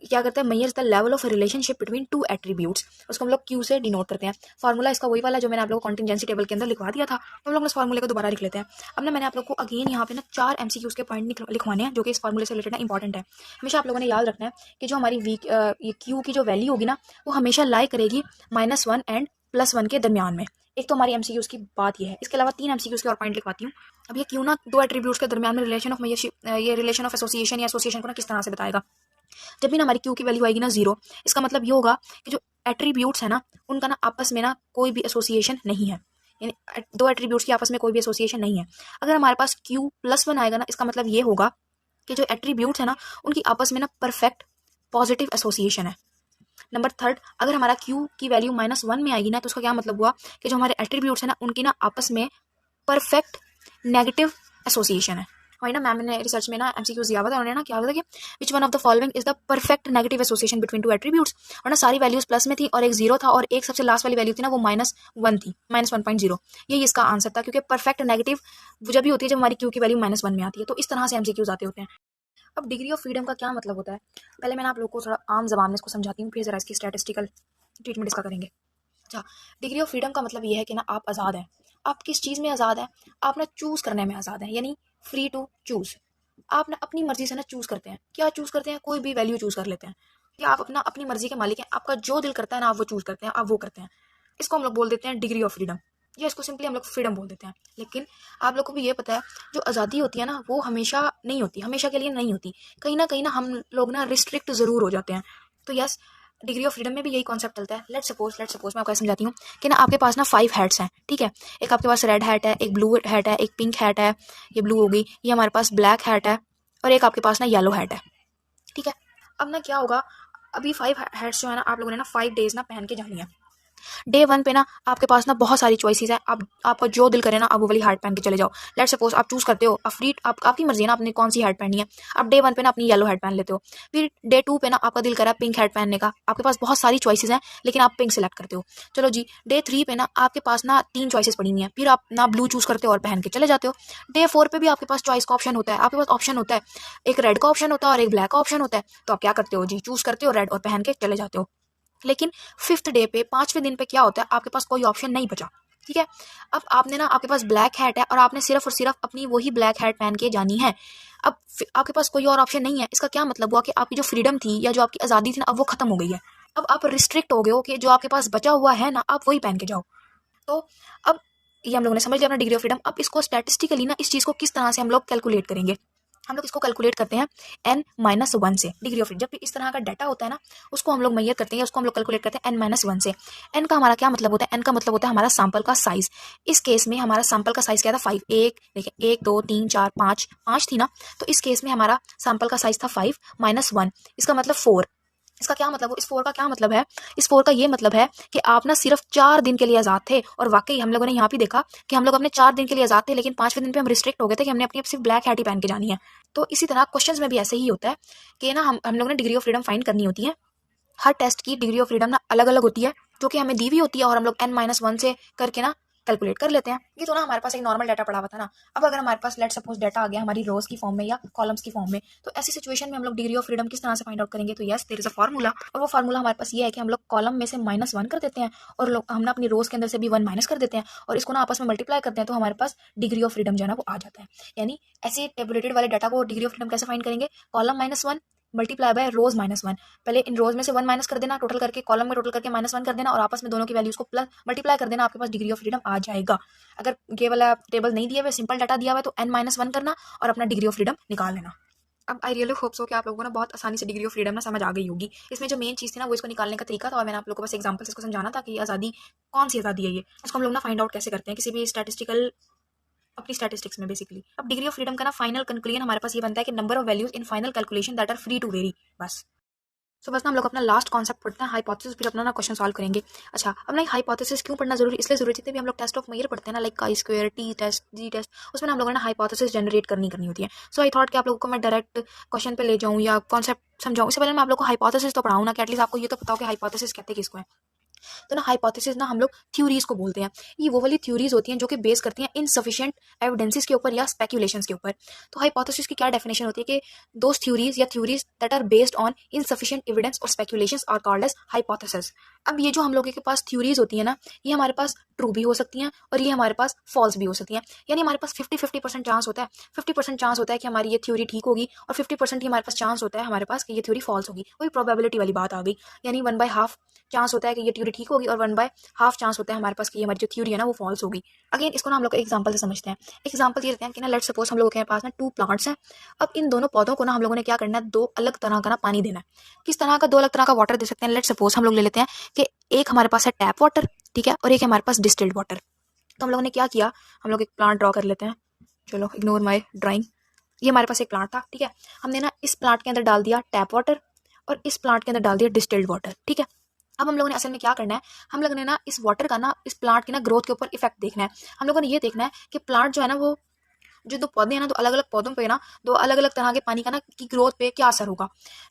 क्या करता है, measures the level of relationship between two attributes, उसको हम लोग क्यू से डिनोट करते हैं। फार्मूला इसका वही वाला जो मैंने आप लोगों को कॉन्टिजेंसी टेबल के अंदर लिखवा दिया था, तो हम लोग इस फार्मूले को दोबारा लिख लेते हैं। अब ना मैंने आप लोग को अगेन यहाँ पे ना 4 MCQs के पॉइंट लिखवाने हैं जो कि इस फार्मूले से रिलेटेड इंपॉर्टेंट है। हमेशा आप लोगों ने याद रखना है कि जो हमारी ये क्यू की जो वैल्यू होगी ना, वो हमेशा लाई करेगी -1 एंड +1 के दरमियान में। एक तो हमारी MCQs की बात ये है। इसके अलावा 3 MCQs के और पॉइंट लिखवाती हूँ। अब ये क्यों ना दो एट्रीब्यूट्स के दरमियान में रिलेशन ऑफ ये रिलेशन ऑफ एसोसिएशन या एसोसिएशन को ना किस तरह से बताएगा। जब भी ना हमारी क्यू की वैल्यू आएगी ना 0, इसका मतलब ये होगा कि जो एट्रीब्यूट्स है ना, उनका ना आपस में ना कोई भी एसोसिएशन नहीं है, यानी दो एट्रीब्यूट्स की आपस में कोई भी एसोसिएशन नहीं है। अगर हमारे पास Q+1 आएगा ना, इसका मतलब ये होगा कि जो एट्रीब्यूट्स है ना, उनकी आपस में ना परफेक्ट पॉजिटिव एसोसिएशन है। नंबर 3, अगर हमारा Q की वैल्यू -1 में आएगी ना, तो उसका क्या मतलब हुआ कि जो हमारे एट्रीब्यूट्स है ना, उनकी ना आपस में परफेक्ट नेगेटिव एसोसिएशन है। वही ना मैम ने रिसर्च में ना MCQs दिया हुआ था, उन्होंने ना क्या हुआ था कि which one of the following is the perfect negative association between two attributes, और ना सारी वैल्यूज प्लस में थी और एक 0 था और एक सबसे लास्ट वाली वैल्यू थी ना वो -1 थी, -1.0। यही इसका आंसर था, क्योंकि परफेक्ट नेगेटिव जब भी होती है जब हमारी Q की वैल्यू -1 में आती है। तो इस तरह से MCQs आते होते हैं। अब डिग्री ऑफ फ्रीडम का क्या मतलब होता है, पहले मैंने आप लोगों को थोड़ा आम जबान में इसको समझाती हूँ, फिर जरा इसकी स्टैटिस्टिकल ट्रीटमेंट इसका करेंगे। अच्छा, डिग्री ऑफ फ्रीडम का मतलब ये है कि ना आप आज़ाद हैं। आप किस चीज़ में आज़ाद हैं? आप ना चूज़ करने में आज़ाद हैं, यानी फ्री टू चूज़। आप ना अपनी मर्जी से ना चूज़ करते हैं। क्या चूज़ करते हैं? कोई भी वैल्यू चूज़ कर लेते हैं, या आप अपनी मर्जी के मालिक हैं। आपका जो दिल करता है ना, आप वो चूज़ करते हैं, आप वो करते हैं। इसको हम लोग बोल देते हैं डिग्री ऑफ फ्रीडम, या इसको सिंपली हम लोग फ्रीडम बोल देते हैं। लेकिन आप लोग को भी ये पता है, जो आज़ादी होती है ना, वो हमेशा नहीं होती, हमेशा के लिए नहीं होती। कहीं ना हम लोग ना रिस्ट्रिक्ट ज़रूर हो जाते हैं। तो यस, डिग्री ऑफ फ्रीडम में भी यही कॉन्सेप्ट चलता है। लेट्स सपोज मैं आपको समझाती हूँ कि ना आपके पास ना 5 हैट्स हैं, ठीक है। एक आपके पास रेड हैट है, एक ब्लू हैट है, एक पिंक हैट है, ये ब्लू होगी। ये हमारे पास ब्लैक हैट है, और एक आपके पास ना येलो हैट है, ठीक है। अब ना क्या होगा, अभी 5 हैट्स जो है ना, आप लोगों ने ना 5 डेज ना पहन के जानी है। डे 1 पे ना आपके पास ना बहुत सारी चॉइसेस है। आप आपका जो दिल करे ना, आप वो वाली हैट पहन के चले जाओ। लेट सपोज आप चूज करते हो, आपकी मर्जी है ना, आपने कौन सी हैट पहननी है। आप डे 1 पे ना अपनी येलो हैट पहन लेते हो। फिर डे 2 पे ना आपका दिल करा पिंक हैट पहनने का। आपके पास बहुत सारी चॉइसेस हैं, लेकिन आप पिंक सेलेक्ट करते हो। चलो जी, डे 3 पे ना आपके पास ना 3 चॉइसेस पड़ी हुई हैं। फिर आप ना ब्लू चूज करते हो और पहन के चले जाते हो। डे 4 पे भी आपके पास चॉइस का ऑप्शन होता है। आपके पास ऑप्शन होता है, एक रेड का ऑप्शन होता है और एक ब्लैक का ऑप्शन होता है। तो आप क्या करते हो जी, चूज करते हो रेड और पहन के चले जाते हो। लेकिन 5th डे पे, 5वें दिन पे क्या होता है, आपके पास कोई ऑप्शन नहीं बचा, ठीक है। अब आपने ना, आपके पास ब्लैक हैट है और आपने सिर्फ और सिर्फ अपनी वही ब्लैक हैट पहन के जानी है। अब आपके पास कोई और ऑप्शन नहीं है। इसका क्या मतलब हुआ कि आपकी जो फ्रीडम थी या जो आपकी आज़ादी थी ना, अब वो खत्म हो गई है। अब आप रिस्ट्रिक्ट हो गए हो कि जो आपके पास बचा हुआ है ना, आप वही पहन के जाओ। तो अब ये हम लोगों ने समझ लिया अपना डिग्री ऑफ फ्रीडम। अब इसको स्टैटिस्टिकली ना, इस चीज़ को किस तरह से हम लोग कैलकुलेट करेंगे। हम लोग इसको कैलकुलेट करते हैं n-1 से, डिग्री ऑफ फ्रीडम। जब भी इस तरह का डाटा होता है ना, उसको हम लोग मेजर करते हैं, उसको हम लोग कैलकुलेट करते हैं n-1 से। n का हमारा क्या मतलब होता है? n का मतलब होता है हमारा सैंपल का साइज। इस केस में हमारा सैंपल का साइज क्या था? 5। देखिए 1 2 3 4 5 थी ना, तो इस केस में हमारा सैंपल का साइज था 5 -1, इसका मतलब 4। इसका क्या मतलब, इस 4 का क्या मतलब है? इस 4 का ये मतलब है कि आप ना सिर्फ 4 दिन के लिए आज़ाद थे। और वाकई हम लोगों ने यहाँ भी देखा कि हम लोग अपने 4 दिन के लिए आज़ाद थे, लेकिन 5वें दिन पे हम रिस्ट्रिक्ट हो गए थे कि हमने अपनी सिर्फ ब्लैक हैट ही पहन के जानी है। तो इसी तरह क्वेश्चंस में भी ऐसे ही होता है कि ना हम लोगों ने डिग्री ऑफ फ्रीडम फाइंड करनी होती है। हर टेस्ट की डिग्री ऑफ फ्रीडम ना अलग अलग होती है, जो कि हमें दी हुई होती है, और हम लोग n-1 से करके ना कैलकुलेट कर लेते हैं। ये तो ना हमारे पास एक नॉर्मल डाटा पड़ा हुआ था ना। अब अगर हमारे पास लेट सपोज डाटा आ गया हमारी रोज की फॉर्म में या कॉलम्स की फॉर्म में, तो ऐसी सिचुएशन में हम लोग डिग्री ऑफ फ्रीडम किस तरह से फाइंड आउट करेंगे? तो yes, there is a formula, और वो फार्मूला हमारे पास ये है कि हम लोग कॉलम में से -1 कर देते हैं, और हम ना अपनी रोज के अंदर से भी 1 माइनस कर देते हैं, और इसको ना आपस में मल्टीप्लाई करते हैं, तो हमारे पास डिग्री ऑफ फ्रीडम जो है ना वो आ जाता है। यानी ऐसे टेबुलेटेड वाले डाटा को डिग्री ऑफ फ्रीडम कैसे फाइंड करेंगे? कॉलम -1 मल्टीप्लाई बाय रोज -1। पहले इन रोज में से 1 माइनस कर देना, टोटल करके कॉलम में टोटल करके -1 कर देना, और आपस में दोनों की वैल्यूज को प्लस मल्टीप्लाई कर देना, आपके पास डिग्री ऑफ फ्रीडम आ जाएगा। अगर ये वाला टेबल नहीं दिया हुआ, सिंपल डाटा दिया हुआ है, तो n-1 करना और अपना डिग्री ऑफ फ्रीडम निकाल लेना। अब आई रियली होप सो कि आप लोगों को ना बहुत आसानी से डिग्री ऑफ फ्रीडम ना समझ आ गई होगी। इसमें जो मेन चीज़ थी ना, वो इसको निकालने का तरीका था, और मैंने आप लोगों को बस एग्जांपल से इसको समझाना था कि आज़ादी कौन सी आज़ादी है। ये इसको हम लोग ना फाइंड आउट कैसे करते हैं किसी भी स्टैटिस्टिकल, अपनी स्टैटिस्टिक्स में बेसिकली। अब डिग्री ऑफ फ्रीडम का ना फाइनल कंक्लूजन हमारे पास ये बनता है कि number of values in final calculation that are free to vary, बस। सो बस ना हम लोग अपना लास्ट कॉन्सेप्ट पढ़ते हैं, हाइपोथेसिस, फिर अपना ना क्वेश्चन सॉल्व करेंगे। अच्छा, अब ना हाइपोथेसिस क्यों पढ़ना जरूरी, इसलिए जरूरी जितने भी हम लोग टेस्ट ऑफ मेयर पढ़ते हैं ना, like chi square, T test, G test, उसमें ना हम लोगों ने हाइपोथेसिस जनरेट करनी होती है। सो आई थॉट कि आप लोगों को मैं डायरेक्ट क्वेश्चन पे ले जाऊँ या कॉन्सेप्ट समझाऊँ, इससे पहले मैं आप लोग को हाइपोथेसिस तो पढ़ाऊँ ना, कि एटलीस्ट आपको ये तो पता हो कि हाइपोथेसिस कहते किसको है। तो ना हाइपोथेसिस ना हम लोग थ्योरीज को बोलते हैं। ये वो वाली थ्योरीज होती हैं जो कि बेस करती हैं इनसफिशिएंट एविडेंसेस के ऊपर या स्पेक्यूलेशंस के ऊपर। तो हाइपोथेसिस की क्या डेफिनेशन होती है कि दोज थ्योरीज या theories that are based on insufficient evidence और speculations are called as hypothesis. अब ये जो हम लोगों के पास थ्योरीज होती है ना, ये हमारे पास ट्रू भी हो सकती हैं और ये हमारे पास फॉल्स भी हो सकती हैं। यानी हमारे पास 50-50% चांस होता है, 50% चांस होता है कि हमारी ये थ्योरी ठीक होगी और 50% ही हमारे पास चांस होता है हमारे पास कि ये थ्योरी फॉल्स होगी। वही प्रोबेबिलिटी वाली बात आ गई। यानी 1/2 चांस होता है कि ये थ्योरी ठीक होगी और 1/2 चांस होता है हमारे पास कि ये हमारी जो थ्योरी है ना वो फॉल्स होगी। अगेन इसको ना हम लोग एग्जांपल से समझते हैं। एग्जांपल ये लेते हैं कि ना लेट्स सपोज हम लोगों के पास ना 2 प्लांट्स हैं। अब इन दोनों पौधों को ना हम लोगों ने क्या करना है, 2 अलग तरह का ना पानी देना है। किस तरह का? 2 अलग तरह का वाटर दे सकते हैं। लेट्स सपोज हम लोग ले लेते हैं कि एक हमारे पास है टैप वाटर, ठीक है, और एक हमारे पास डिस्टिल्ड वाटर। तो हम लोगों ने क्या किया, हम लोग एक प्लांट ड्रॉ कर लेते हैं। चलो इग्नोर माय ड्राइंग। ये हमारे पास एक प्लांट था, ठीक है। हमने ना इस प्लांट के अंदर डाल दिया टैप वाटर और इस प्लांट के अंदर डाल दिया डिस्टिल्ड वाटर, ठीक है। अब हम लोगों ने असल में क्या करना है, हम लोगों ने ना इस वाटर का ना इस प्लांट की ना ग्रोथ के ऊपर इफेक्ट देखना है। हम लोगों ने ये देखना है कि प्लांट जो है ना वो जो 2 पौधे हैं ना, 2 अलग-अलग पौधों पे ना 2 अलग-अलग तरह के पानी का ना की ग्रोथ पे क्या असर होगा।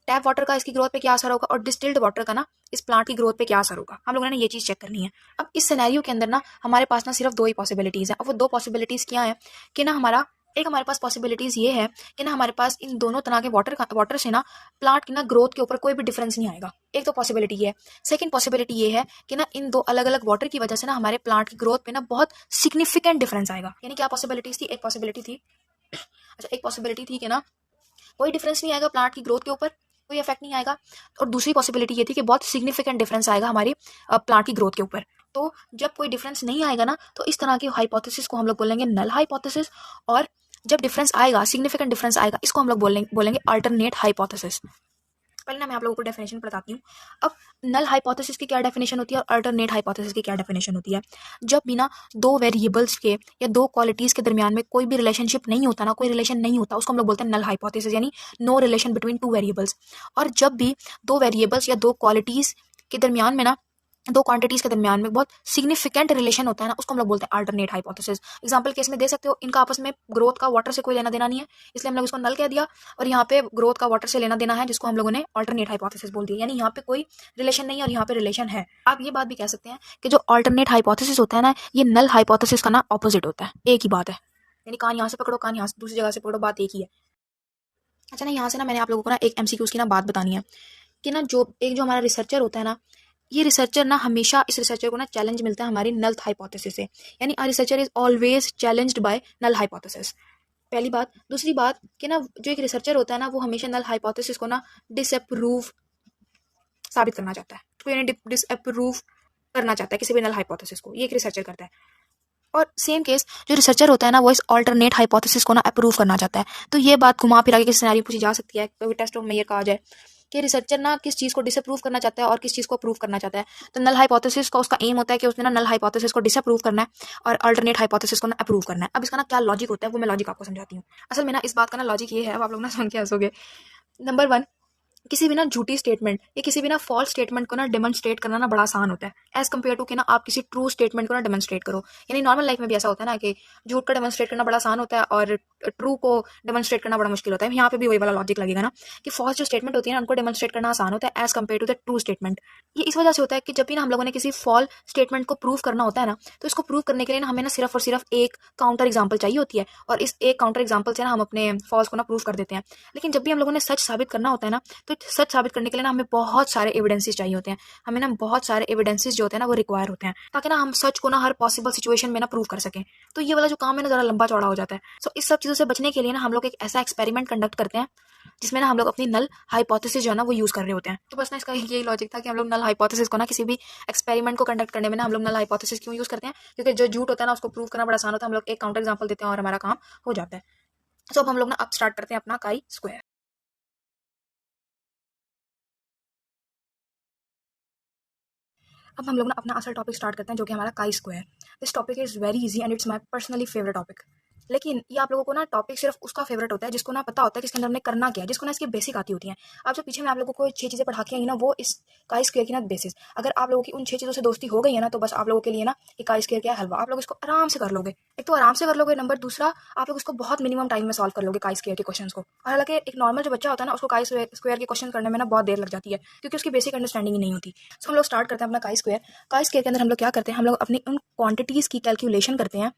टैप वाटर का इसकी ग्रोथ पे क्या असर होगा और डिस्टिल्ड वाटर का ना इस प्लांट की ग्रोथ पे क्या असर होगा। हम लोगों ने ये चीज़ चेक करनी है। अब इस सिनेरियो के अंदर ना हमारे पास ना सिर्फ 2 ही पॉसिबिलिटीज़ हैं और वो 2 पॉसिबिलिटीज़ क्या हैं कि ना एक हमारे पास पॉसिबिलिटीज़ ये है कि ना हमारे पास इन दोनों तरह के वाटर से ना प्लांट की ना ग्रोथ के ऊपर कोई भी डिफरेंस नहीं आएगा। एक तो पॉसिबिलिटी ये है। सेकंड पॉसिबिलिटी ये है कि ना इन 2 अलग-अलग वाटर की वजह से ना हमारे प्लांट की ग्रोथ पे ना बहुत सिग्निफिकेंट डिफरेंस आएगा। यानी क्या पॉसिबिलिटीज़ थी? एक पॉसिबिलिटी थी अच्छा, एक पॉसिबिलिटी थी कि ना कोई डिफरेंस नहीं आएगा प्लांट की ग्रोथ के ऊपर, कोई इफेक्ट नहीं आएगा। और दूसरी पॉसिबिलिटी ये थी कि बहुत सिग्निफिकेंट डिफरेंस आएगा हमारी प्लांट की ग्रोथ के ऊपर। तो जब कोई डिफरेंस नहीं आएगा ना, तो इस तरह की हाइपोथेसिस को हम लोग बोलेंगे नल हाइपोथेसिस। और जब डिफरेंस आएगा, सिग्निफिकेंट डिफरेंस आएगा, इसको हम लोग बोलेंगे अल्टरनेट हाइपोथेसिस। पहले ना मैं आप लोगों को डेफिनेशन बताती हूँ। अब नल हाइपोथेसिस की क्या डेफिनेशन होती है और अल्टरनेट हाइपोथेसिस की क्या डेफिनेशन होती है। जब भी ना 2 वेरिएबल्स के या 2 क्वालिटीज के दरमियान में कोई भी रिलेशनशिप नहीं होता ना, कोई रिलेशन नहीं होता, उसको हम लोग बोलते हैं नल हाइपोथेसिस, यानी नो रिलेशन बिटवीन 2 वेरिएबल्स। और जब भी 2 वेरिएबल्स या 2 क्वालिटीज के दरमियान में ना 2 क्वांटिटीज के दरमियान में बहुत सिग्निफिकेंट रिलेशन होता है ना, उसको हम लोग बोलते हैं अल्टरनेट हाइपोथेसिस। एग्जांपल केस में दे सकते हो, इनका आपस में ग्रोथ का वाटर से कोई लेना देना नहीं है, इसलिए हम लोग इसको नल कह दिया। और यहाँ पे ग्रोथ का वाटर से लेना देना है, जिसको हम लोगों ने अल्टरनेट हाइपोथेसिस बोल दिया। यानी यहाँ पे कोई रिलेशन नहीं है और यहाँ पे रिलेशन है। आप ये बात भी कह सकते हैं कि जो अल्टरनेट हाइपोथेसिस होता है ना, ये नल हाइपोथेसिस का ना ऑपोजिट होता है। एक ही बात है, यानी कान यहाँ से पकड़ो, कान यहाँ से दूसरी जगह से पकड़ो, बात एक ही है। अच्छा ना, यहाँ से ना मैंने आप लोगों को ना एक एमसीक्यूज की ना बात बतानी है कि ना जो हमारा रिसर्चर होता है ना, ये रिसर्चर ना हमेशा इस रिसर्चर को ना चैलेंज मिलता है हमारी नल हाइपोथेसिस से। यानी a researcher is always challenged by null hypothesis. पहली बात। दूसरी बात कि ना जो एक रिसर्चर होता है ना, वो हमेशा नल हाइपोथेसिस को ना डिसअप्रूव साबित करना चाहता है। तो यानी डिसअप्रूव करना चाहता है किसी भी नल हाइपोथेसिस को, ये एक रिसर्चर करता है। और सेम केस जो रिसर्चर होता है ना, वो इस अल्टरनेट हाइपोथेसिस को ना अप्रूव करना चाहता है। तो ये बात घुमा फिरा के किस सिनेरियो पूछी जा सकती है, कभी टेस्ट ऑफ मेयर कहा जाए कि रिसर्चर ना किस चीज़ को डिसअप्रूव करना चाहता है और किस चीज़ को अप्रूव करना चाहता है। तो नल हाइपोथेसिस का उसका एम होता है कि उसने ना नल हाइपोथेसिस को डिसअप्रूव करना है और अल्टरनेट हाइपोथेसिस को ना अप्रूव करना है। अब इसका ना क्या लॉजिक होता है, वो मैं लॉजिक आपको समझाती हूँ। असल में ना इस बात का ना लॉजिक ये है, अब आप लोग ना सुन के हंसोगे। नंबर 1, किसी भी ना झूठी स्टेटमेंट या किसी भी ना फॉल्स स्टेटमेंट को ना डेमोन्स्ट्रेट करना ना बड़ा आसान होता है एज कम्पेयर टू कि ना आप किसी ट्रू स्टेटमेंट को ना डेमोन्स्ट्रेट करो। यानी नॉर्मल लाइफ में भी ऐसा होता है ना कि झूठ का डेमोन्स्ट्रेट करना बड़ा आसान होता है और ट्रू को डेमोन्स्ट्रेट करना बड़ा मुश्किल होता है। यहाँ पे भी वही वाला लॉजिक लगेगा ना कि फॉल्स जो स्टेटमेंट होती है ना, उनको डेमोन्स्ट्रेट करना आसान होता है as compare to the true statement. ये इस वजह से होता है कि जब भी ना हम लोगों ने किसी फॉल्स स्टेटमेंट को प्रूव करना होता है ना, तो इसको प्रूव करने के लिए ना हमें ना सिर्फ और सिर्फ एक काउंटर एग्जाम्पल चाहिए होती है और इस एक काउंटर एग्जाम्पल से ना हम अपने फॉल्स को ना प्रूव कर देते हैं। लेकिन जब भी हम लोगों ने सच साबित करना होता है ना, तो सच साबित करने के लिए ना हमें बहुत सारे एविडेंसेस चाहिए होते हैं। हमें ना बहुत सारे एविडेंसेस जो होते हैं ना, वो रिक्वायर होते हैं ताकि ना हम सच को ना हर पॉसिबल सिचुएशन में ना प्रूव कर सकें। तो ये वाला जो काम है ना, जरा लंबा चौड़ा हो जाता है। सो इस सब चीज़ों से बचने के लिए ना हम लोग एक ऐसा एक्सपेरिमेंट कंडक्ट करते हैं जिसमें ना हम लोग अपनी नल हाइपोथेसिस जो है ना वो यूज कर रहे होते हैं। तो बस ना इसका यही लॉजिक था कि हम लोग नल हाइपोथेसिस को ना किसी भी एक्सपेरिमेंट को कंडक्ट करने में ना हम लोग नल हाइपोथेसिस क्यों यूज करते हैं, क्योंकि जो झूठ होता है ना उसको प्रूव करना बड़ा आसान होता है। हम लोग एक काउंटर एग्जाम्पल देते हैं और हमारा काम हो जाता है। सो अब हम लोग ना अब स्टार्ट करते हैं अपना काई स्क्वायर। अब हम लोग ना अपना असल टॉपिक स्टार्ट करते हैं जो कि हमारा chi square. This topic is very easy and it's my personally favourite topic. लेकिन ये आप लोगों को ना टॉपिक सिर्फ उसका फेवरेट होता है जिसको ना पता होता है कि इसके अंदर हमने करना क्या है, जिसको ना इसकी बेसिक आती होती है। अब जो पीछे मैं आप लोगों को 6 चीज़ें पढ़ा के आई ना, वो इस काई स्क्वायर की ना बेसिस। अगर आप लोगों की उन 6 चीज़ों से दोस्ती हो गई है ना, तो बस आप लोगों के लिए ना ये काई स्क्वायर क्या है, हलवा। आप लोग इसको आराम से कर लोगे। एक तो आराम से कर लोगे, नंबर दूसरा आप लोग इसको बहुत मिनिमम टाइम में सॉल्व कर लोगे काई स्क्वायर के क्वेश्चंस को। और हालांकि एक नॉर्मल जो बच्चा होता है ना, उसको काई स्क्वायर के क्वेश्चन करने में ना बहुत देर लग जाती है, क्योंकि उसकी बेसिक अंडरस्टैंडिंग ही नहीं होती। सो हम लोग स्टार्ट करते हैं अपना काई स्क्वायर। काई स्क्वायर के अंदर हम लोग क्या करते हैं, हम लोग अपनी उन क्वांटिटीज़ की कैलकुलेशन करते हैं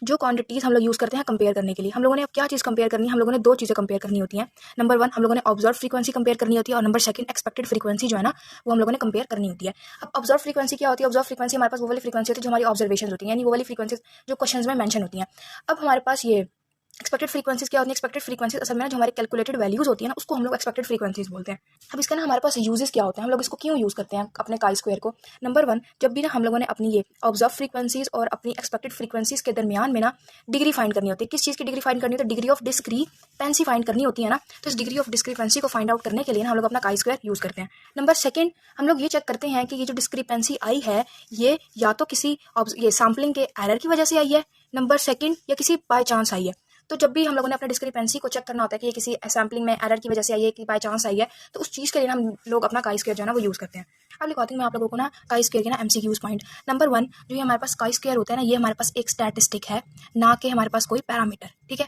जो क्वांटिटीज़ हम लोग यूज़ करते हैं कंपेयर करने के लिए। हम लोगों ने अब क्या चीज़ कंपेयर करनी है, हम लोगों ने 2 चीज़ें कंपेयर करनी होती हैं। नंबर 1 हम लोगों ने ऑब्जर्व फ्रीक्वेंसी कंपेयर करनी होती है, और नंबर 2 एक्सपेक्टेड फ्रीक्वेंसी जो है ना, वो हम लोगों ने कंपेयर करनी होती है। अब ऑब्जर्व फ्रीक्वेंसी क्या होती है? ऑब्जर्व फ्रीक्वेंसी हमारे पास वो वाली फ्रीक्वेंसी होती है जो हमारी ऑब्जर्वेशन होती है, यानी वो वाली फ्रीक्वेंसी जो क्वेश्चन में मेंशन होती हैं। अब हमारे पास ये एक्सपेक्टेड फ्रीक्वेंसीज क्या होती है? एक्सपेक्टेड फ्रीक्वेंसीज असल में ना जो हमारे कैलकुलेटेड वैल्यूज होती है ना, उसको हम लोग एक्सपेक्टेड फ्रीक्वेंसीज बोलते हैं। अब इसका ना हमारे पास यूजेस क्या होते हैं, हम लोग इसको क्यों यूज़ करते हैं अपने काई स्क्वायर को? नंबर 1 जब भी ना हम लोगों ने अपनी ये ऑब्जर्व फ्रीक्वेंसीज और अपनी एक्सपेक्टेड फ्रीक्वेंसीज के दरमियान में ना डिग्री फाइंड करनी होती है। किस चीज़ की डिग्री फाइंड करनी होती है? डिग्री ऑफ डिस्क्रीपेंसी फाइंड करनी होती है ना। तो इस डिग्री ऑफ डिस्क्रीपेंसी को फाइंड आउट करने के लिए ना हम लोग अपना काई स्क्वायर यूज़ करते हैं। नंबर 2 हम लोग ये चेक करते हैं कि ये जो डिस्क्रीपेंसी आई है, ये या तो किसी ये सैम्पलिंग के एरर की वजह से आई है, नंबर 2 या किसी बाय चांस आई है। तो जब भी हम लोगों ने अपने डिस्क्रिपेंसी को चेक करना होता है कि ये किसी सैम्पलिंग में एरर की वजह से आई है कि बाय चांस आई है, तो उस चीज़ के लिए हम लोग अपना काई स्क्वायर जो है ना वो यूज़ करते हैं। अब लिखवाती हूँ मैं आप लोगों को ना काई स्क्वायर के ना एमसीक्यूज पॉइंट। नंबर 1 जो ये हमारे पास काई स्क्वायर होता है ना, ये हमारे पास एक स्टैटिस्टिक है, ना कि हमारे पास कोई पैरामीटर। ठीक है,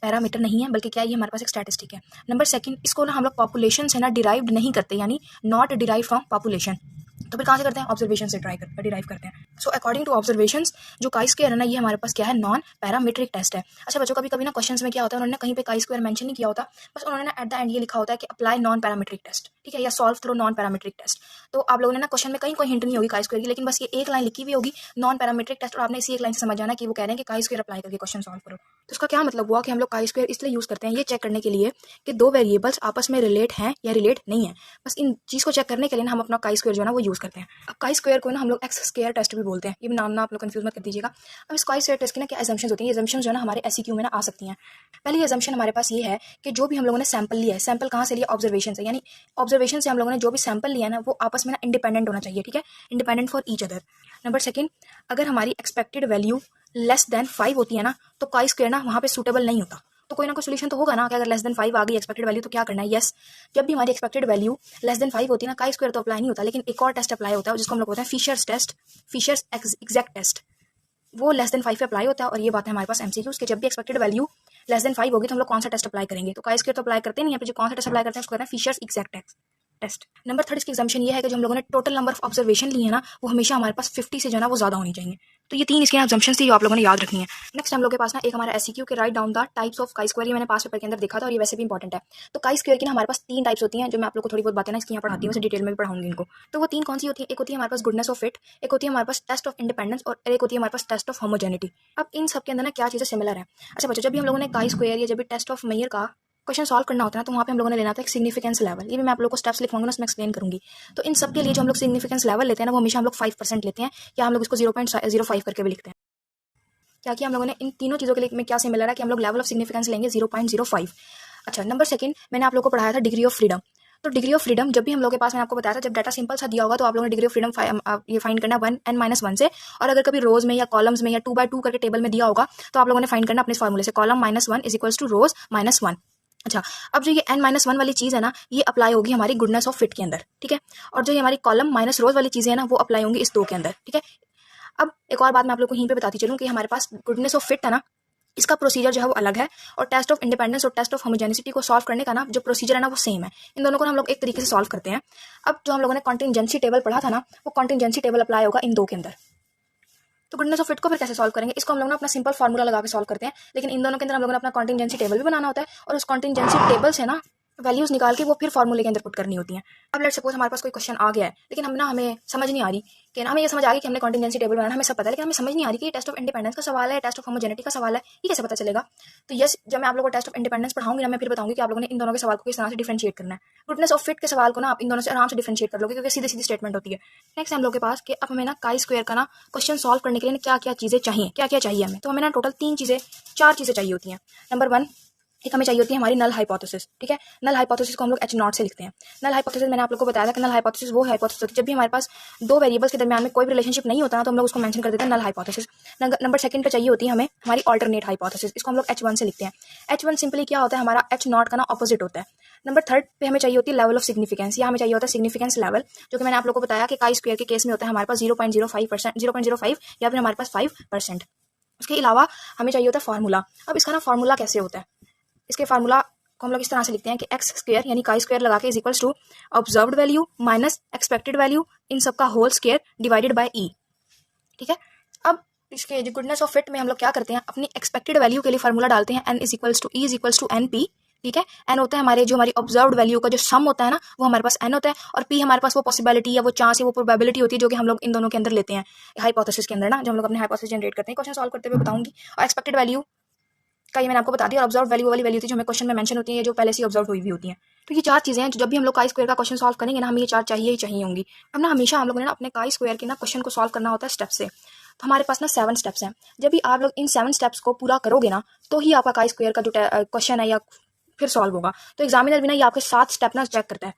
पैरामीटर नहीं है, बल्कि क्या है, ये हमारे पास एक स्टैटिस्टिक है। नंबर 2 इसको ना हम लोग पॉपुलेशन से ना डिराइव्ड नहीं करते, यानी नॉट डिराइव फ्रॉम पॉपुलेशन। तो फिर कहाँ से करते हैं? ऑब्जर्वेशन से डिराइव करते हैं। सो अकॉर्डिंग टू ऑब्जर्वेशंस जो काई स्क्वायर है ना, ये हमारे पास क्या है? नॉन पैरामीट्रिक टेस्ट है। अच्छा बच्चों, कभी कभी ना क्वेश्चंस में क्या होता है, उन्होंने कहीं पे काई स्क्वायर मेंशन नहीं किया होता, बस उन्होंने ना एट द एंड ये लिखा होता है कि अप्लाई नॉन पैरामीट्रिक टेस्ट। ठीक है, या solve through non parametric test. तो आप लोगों ने ना क्वेश्चन में कहीं कोई हिंट नहीं होगी काई स्क्वायर की, लेकिन बस ये एक लाइन लिखी हुई होगी नॉन पैरामीट्रिक टेस्ट, और आपने इसी एक लाइन से समझ जाना कि वो कह रहे हैं कि काई स्क्वायर अप्लाई करके क्वेश्चन सॉल्व करो। तो इसका क्या मतलब हुआ कि हम लोग काई स्क्वायर इसलिए यूज़ करते हैं, ये चेक करने के लिए कि 2 वेरिएबल्स आपस में रिलेट हैं या रिलेट नहीं है। बस इन चीज़ को चेक करने के लिए ना हम अपना काई स्क्वायर जो है ना वो यूज़ करते हैं। अब काई स्क्वायर को ना हम लोग एक्स स्क्वायर टेस्ट भी बोलते हैं, ये नाम ना आप लोग कंफ्यूज मत कर दीजिएगा। अब इस काई स्क्वायर टेस्ट की ना क्या एजम्पशंस होती हैं? ये एजम्पशंस जो है ना हमारे एससीक्यू में ना आ सकती हैं। पहली एजम्पशन हमारे पास ये है कि जो भी हम लोगों ने सैंपल लिया है, सैंपल कहाँ से लिया? ऑब्जर्वेशन से, यानी ऑब्जर्वेशन से हम लोगों ने जो भी सैंपल लिया है ना, वो आपस में ना इंडिपेंडेंट होना चाहिए। ठीक है, independent for each other. Number 2 अगर हमारी एक्सपेक्टेड वैल्यू लेस देन 5 होती है ना, तो काई स्क्वायर ना वहाँ पे सूटेबल नहीं होता। तो कोई ना कोई सोल्यूशन तो होगा ना कि अगर लेस देन 5 आ गई एक्सपेक्टेड वैल्यू तो क्या करना है? यस, जब भी हमारी एक्सपेक्टेड वैल्यू लेस देन 5 होती है ना, काई स्क्वायर तो अप्लाई नहीं होता, लेकिन एक और टेस्ट अप्लाई होता है जिसको हम लोग बोलते हैं Fisher's test, Fisher's exact test. वो लेस देन 5 पे अप्लाई होता है, और ये बात है हमारे पास एमसीक्यूज के जब भी एक्सपेक्टेड वैल्यू लेस देन 5 होगी तो हम लोग कौन सा टेस्ट अप्लाई करेंगे? तो काई स्क्वायर तो अप्लाई करते नहीं है, जो कौन सा टेस्ट अप्लाई करते हैं उसको कहते हैं फिशर्स एग्जैक्ट टेस्ट। नंबर 3 इसकी एग्जाम्पशन ये है कि जो हम लोगों ने टोटल नंबर ऑफ ऑब्जर्वेशन ली है ना, वो हमेशा हमारे पास 50 से जो है ना वो ज़्यादा होनी चाहिए। तो ये 3 इसके एग्जाम्पशन थी जो आप लोगों ने याद रखनी है। नेक्स्ट हम लोग के पास ना एक हमारा एससीक्यू के write down the types of chi square, ये मैंने पास पेपर के अंदर देखा था और ये वैसे भी इंपॉर्टेंट है। तो काई स्क्वायर की ना हमारे पास 3 टाइप्स होती हैं, जो मैं आप लोग को थोड़ी बहुत बातें ना इसकी यहाँ पढ़ाती हूँ, उसे डिटेल में भी पढ़ाऊंगी इनको। तो वो 3 कौन सी होती है? एक होती है हमारे पास गुडनेस ऑफ फिट, एक होती है हमारे पास टेस्ट ऑफ इंडिपेंडेंस, और एक होती है हमारे पास टेस्ट ऑफ होमोजेनिटी। अब इन सब के अंदर ना क्या चीज़ें सिमिलर है? अच्छा बच्चों, जब भी हम लोगों ने काई स्क्वायर या जब भी टेस्ट ऑफ मेयर का क्वेश्चन सॉल्व करना होता है ना, तो वहाँ पे हम लोगों ने लेना था एक सिग्निफिकेंस लेवल। ये भी मैं आप लोगों को स्टेप्स लिखवाऊंगा ना, उसमें एक्सप्लेन करूंगी। तो इन सब के लिए जो हम लोग सिग्निफिकेंस लेवल लेते हैं ना, वो हमेशा हम लोग 5% लेते हैं, या हम लोग इसको 0.05 करके भी लिखते हैं। क्या कि हम लोगों ने इन तीनों चीज़ों के लिए में क्या सिमिलर है कि हम लोग लेवल ऑफ सिग्निफिकेंस लेंगे 0.05। अच्छा, नंबर 2 मैंने आप लोगों को पढ़ाया था डिग्री ऑफ फ्रीडम। तो डिग्री ऑफ फ्रीडम जब भी हम लोग के पास, मैंने आपको बताया था, जब डाटा सिंपल सा दिया होगा तो आप लोगों ने डिग्री ऑफ फ्रीडम ये फाइंड करना 1n-1 से, और अगर कभी रोज में या कॉलम्स में या 2x2 करके टेबल में दिया होगा तो आप लोगों ने फाइंड करना अपने फॉर्मूले से, column -1 is equals two rows -1। अच्छा, अब जो ये n-1 वाली चीज़ है ना, ये अप्लाई होगी हमारी गुडनेस ऑफ फिट के अंदर। ठीक है, और जो ये हमारी कॉलम माइनस रोज वाली चीज़ें है ना, वो अप्लाई होंगी इस 2 के अंदर। ठीक है, अब एक और बात मैं आप लोग को यहीं पे बताती चलूँ कि हमारे पास गुडनेस ऑफ फिट है ना, इसका प्रोसीजर जो है वो अलग है, और टेस्ट ऑफ इंडिपेंडेंस और टेस्ट ऑफ होमोजेनिसिटी को सॉल्व करने का ना जो प्रोसीजर है ना वो सेम है। इन दोनों को हम लोग एक तरीके से सॉल्व करते हैं। अब जो हम लोगों ने कॉन्टिंजेंसी टेबल पढ़ा था ना, वो कॉन्टिंजेंसी टेबल अप्लाई होगा इन 2 के अंदर। तो गुडनेस ऑफ फिट को फिर कैसे सॉल्व करेंगे? इसको हम लोग ना अपना सिंपल फार्मूला लगा के सॉल्व करते हैं, लेकिन इन दोनों के अंदर हम लोगों ने अपना कॉन्टिंजेंसी टेबल भी बनाना होता है, और उस कॉन्टिंजेंसी टेबल से ना वैल्यूज निकाल के वो फिर फार्मूले के अंदर पुट करनी होती हैं। अब लेट्स सपोज हमारे पास कोई क्वेश्चन आ गया है, लेकिन हमें समझ नहीं आ रही कि ना, हमें ये समझ आ गई कि हमने कॉन्टिंजेंसी टेबल बनाना, हमें सब पता है, लेकिन हमें समझ नहीं आ रही कि ये टेस्ट ऑफ इंडिपेंडेंस का सवाल है, टेस्ट ऑफ होमोजेनिटी का सवाल है, ये कैसे पता चलेगा? तो यस, जब मैं आप लोगों को टेस्ट ऑफ इंडिपेंडेंस पढ़ाऊंगी ना, मैं फिर बताऊंगी कि आप लोगों ने इन दोनों के सवाल को किस तरह से डिफरेंशिएट करना है। गुडनेस ऑफ फिट के सवाल को ना आप इन दोनों से आराम से डिफरेंशिएट कर लोगे, क्योंकि सीधी सीधी स्टेटमेंट होती है। नेक्स्ट हम लोग के पास कि अब हमें ना काई स्क्वायर का ना क्वेश्चन सॉल्व करने के लिए क्या क्या चीज़ें चाहिए, क्या क्या चाहिए हमें? तो हमें ना टोटल 4 चीज़ें चाहिए होती हैं। नंबर 1 एक हमें चाहिए होती है हमारी नल हाइपोथेसिस, ठीक है। नल हाइपोथेसिस को हम लोग एच नॉट से लिखते हैं। नल हाइपोथेसिस मैंने आप लोग को बताया था कि नल हाइपोथेसिस वो हाइपोथेसिस होती है जब भी हमारे पास दो वेरिएबल्स के दरमियान में कोई भी रिलेशनशिप नहीं होता ना, तो हम लोग उसको मेंशन कर देते हैं नल हाइपोथेसिस। नंबर सेकंड पे चाहिए होती है हमें हमारी ऑल्टरनेट हाइपोथेसिस, इसको हम लोग H1 से लिखते हैं। H1 सिंपली क्या होता है, हमारा H नॉट का ना ऑपोजिट होता है। नंबर थर्ड पे हमें चाहिए होती है लेवल ऑफ सिग्निफिकेंस, या हमें चाहिए होता है सिग्निफिकेंस लेवल, जो कि मैंने आप लोग को बताया कि काई स्क्वायर के केस में होता है हमारे पास 0.05%, 0.05 या फिर हमारे पास 5%। उसके अलावा हमें चाहिए होता है फार्मूला। अब इसका ना फार्मूला कैसे होता है, इसके फार्मूला को हम लोग इस तरह से लिखते हैं कि एक्स स्क्वायर यानी काई स्क्वायर लगा के is equals to observed value minus expected value इन सबका whole square divided by E, ठीक है। अब इसके जो गुडनेस ऑफ फिट में हम लोग क्या करते हैं, अपनी एक्सपेक्टेड वैल्यू के लिए फार्मूला डालते हैं N is equals to E is equals to N P, ठीक है। एन होता है हमारे जो हमारी ऑब्जर्व्ड वैल्यू का जो सम होता है ना, वो हमारे पास एन होता है, और पी हमारे पास वो पॉसिबिलिटी या वो चांस या वो प्रोबेबिलिटी होती है जो कि हम लोग इन दोनों के अंदर लेते हैं हाइपोथेसिस के अंदर ना, जो हम लोग अपने हाइपोथेसिस जनरेट करते हैं। क्वेश्चन सॉल्व करते हुए बताऊंगी। और एक्सपेक्टेड वैल्यू का ये मैंने आपको बता दिया, और ऑब्जर्व वैल्यू वाली वैल्यू थी जो हमें क्वेश्चन में मेंशन होती है, जो पहले से ऑब्जर्व हुई भी होती है। तो ये चार चीजें हैं जो जब भी हम लोग काई स्क्वायर का क्वेश्चन सॉल्व करेंगे ना, हमें ये चार चाहिए ही चाहिए होंगी। अब ना हमेशा हम लोगों ने ना अपने काई स्क्वायर के ना क्वेश्चन को सॉल्व करना होता है स्टेप से। तो हमारे पास ना 7 स्टेप्स हैं। जब भी आप लोग इन 7 स्टेप्स को पूरा करोगे ना, तो ही आपका काई स्क्वायर का जो क्वेश्चन है या फिर सॉल्व होगा। तो एग्जामिनर भी ना ये आपके 7 स्टेप ना चेक करता है।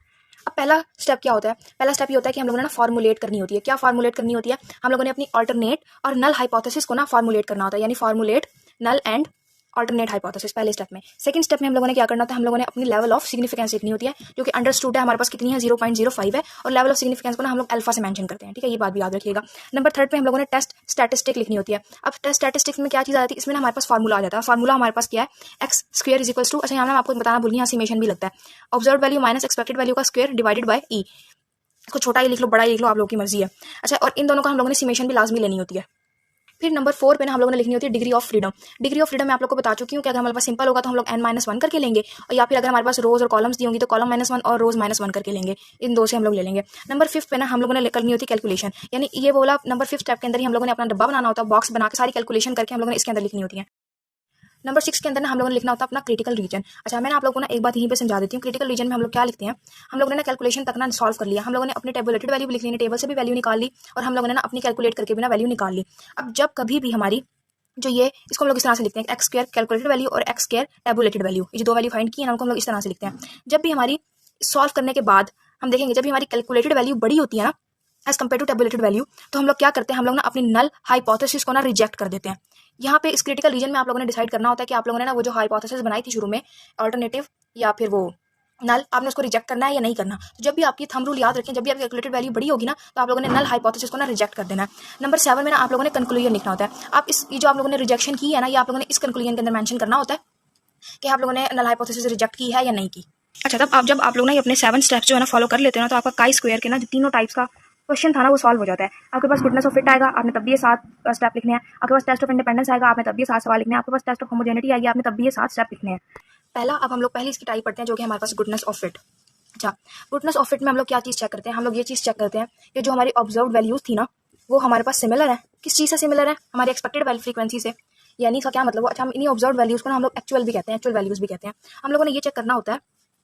अब पहला स्टेप क्या होता है, पहला स्टेप ये होता है कि हम लोगों ने ना फॉर्मुलेट करनी होती है। क्या फॉर्मुलेट करनी होती है, हम लोगों ने अपनी अल्टरनेट और नल हाइपोथेसिस को ना फॉर्मुलेट करना होता है, यानी formulate null and alternate hypothesis पहले स्टेप में। सेकंड स्टेप में हम लोगों ने क्या करना होता है, हम लोगों ने अपनी लेवल ऑफ सिग्निफिकेंस लिखनी होती है, जो कि अंडरस्टूड है हमारे पास कितनी है 0.05 है, और लेवल ऑफ सिग्निफिकेंस को ना हम लोग अल्फा से मेंशन करते हैं, ठीक है। ये बात भी याद रखिएगा। नंबर थर्ड पे हम लोगों ने टेस्ट स्टैटिस्टिक लिखनी होती है। अब टेस्ट स्टैटिस्टिक्स में क्या चीज आ जाती है, इसमें हमारे पास फार्मूला आ जाता है। फार्मूला हमारे पास क्या है, X square is equals to, अच्छा यहाँ मैं आपको बताना भूल गई, यहाँ सिमेशन भी लगता है, observe value minus expected value का स्क्वायर डिवाइडेड बाय ई। इसको छोटा ही लिख लो, बड़ा ही लिख लो, आप लोग की मर्जी है। अच्छा, और इन दोनों का हम लोगों ने सिमेशन भी लाजमी लेनी होती है। फिर नंबर 4 पे ना हम लोगों ने लिखनी होती है degree of freedom. Degree of freedom मैं आप लोग को बता चुकी हूँ कि अगर हमारे पास सिंपल होगा तो हम लोग n-1 करके लेंगे, और या फिर अगर हमारे पास रोज और कॉलम्स दी होंगी तो कॉलम -1 और रोज -1 करके लेंगे। इन दो से हम लोग ले लेंगे। नंबर 5 पे ना हम लोगों ने करनी होती है कैलकुलेशन, यानी ये बोला नंबर 5 स्टेप के अंदर ही हम लोगों ने अपना डब्बा बनाना होता है, बॉक्स बना के सारी कैलकुलेशन करके हम लोगों ने इसके अंदर लिखनी होती है। नंबर 6 के अंदर ना हम लोगों ने लिखना होता है अपना क्रिटिकल रीजन। अच्छा, मैंने आप लोगों को ना एक बात यहीं पे समझा देती हूँ। क्रिटिकल रीजन में हम लोग क्या लिखते हैं, हम लोगों ने ना कैलकुलेशन तक ना सॉल्व कर लिया, हम लोगों ने अपनी टेबुलेटेड वैल्यू भी लिख ली, टेबल से भी वैल्यू निकाल ली, और हम लोगों ने ना अपनी कैलकुलेट करके भी ना वैल्यू निकाल ली। अब जब कभी भी हमारी जो ये इसको हम लोग इस तरह से लिखते हैं, एक्स स्क्वायर कैलकुलेटेड वैल्यू और एक्स स्क्वायर टेबुलेटेड वैल्यू, ये जो दो वैल्यू फाइंड की है ना, उनको हम लोग इस तरह से लिखते हैं। जब भी हमारी सॉल्व करने के बाद हम देखेंगे, जब भी हमारी कैलकुलेटेड वैल्यू बड़ी होती है ना as compare to tabulated value, तो हम लोग क्या करते हैं, हम लोग ना अपनी नल हाइपोथेसिस को ना रिजेक्ट कर देते हैं। यहाँ पे इस क्रिटिकल रीजन में आप लोगों ने डिसाइड करना होता है कि आप लोगों ने ना वो जो हाइपोथेसिस बनाई थी शुरू में, अल्टरनेटिव या फिर वो नल, आपने उसको रिजेक्ट करना है या नहीं करना। तो जब भी आपकी थंब रूल याद रखें, जब भी आपकी कैलकुलेटेड वैल्यू बड़ी होगी ना, तो आप लोगों ने नल हाइपोथेसिस को ना रिजेक्ट कर देना है। नंबर 7 में ना आप लोगों ने कंक्लूजन लिखना होता है। आप इस ये जो आप लोगों ने रिजेक्शन की है ना, ये आप लोगों ने इस कंक्लूजन के अंदर मेंशन करना होता है कि आप लोगों ने नल हाइपोथेसिस रिजेक्ट की है या नहीं की। अच्छा, तब जब आप लोग ना अपने 7 स्टेप्स जो है ना फॉलो कर लेते हैं ना, तो आपका काई स्क्वायर के ना जो तीनों टाइप्स का क्वेश्चन था ना, वो सॉल्व हो जाता है। आपके पास गुडनेस ऑफ फिट आएगा, आपने तब भी ये 7 स्टेप लिखने हैं। आपके पास टेस्ट ऑफ इंडिपेंडेंस आएगा, आपने तब भी 7 सवाल लिखने हैं। आपके पास टेस्ट ऑफ होमोजेनिटी आएगी, आपने तब भी ये 7 स्टेप लिखने हैं। पहला, अब हम लोग पहले इसकी टाइप पढ़ते हैं, जो कि हमारे पास गुडनेस ऑफ फिट। अच्छा, गुडनेस ऑफ फिट में हम लोग क्या चीज़ चेक करते हैं, हम लोग ये चीज़ चेक करते हैं कि जो हमारी ऑब्जर्व्ड वैल्यूज थी ना, वो हमारे पास सिमिलर है। किस चीज़ से सिमिलर है, हमारी एक्सपेक्टेड वैल्यू फ्रीक्वेंसी से। यानी इसका क्या मतलब है, अच्छा, हम इन्हीं ऑब्जर्व्ड वैल्यूज को ना हम लोग एक्चुअल भी कहते हैं, एक्चुअल वैल्यूज भी कहते हैं। हम लोगों ने ये चेक करना होता है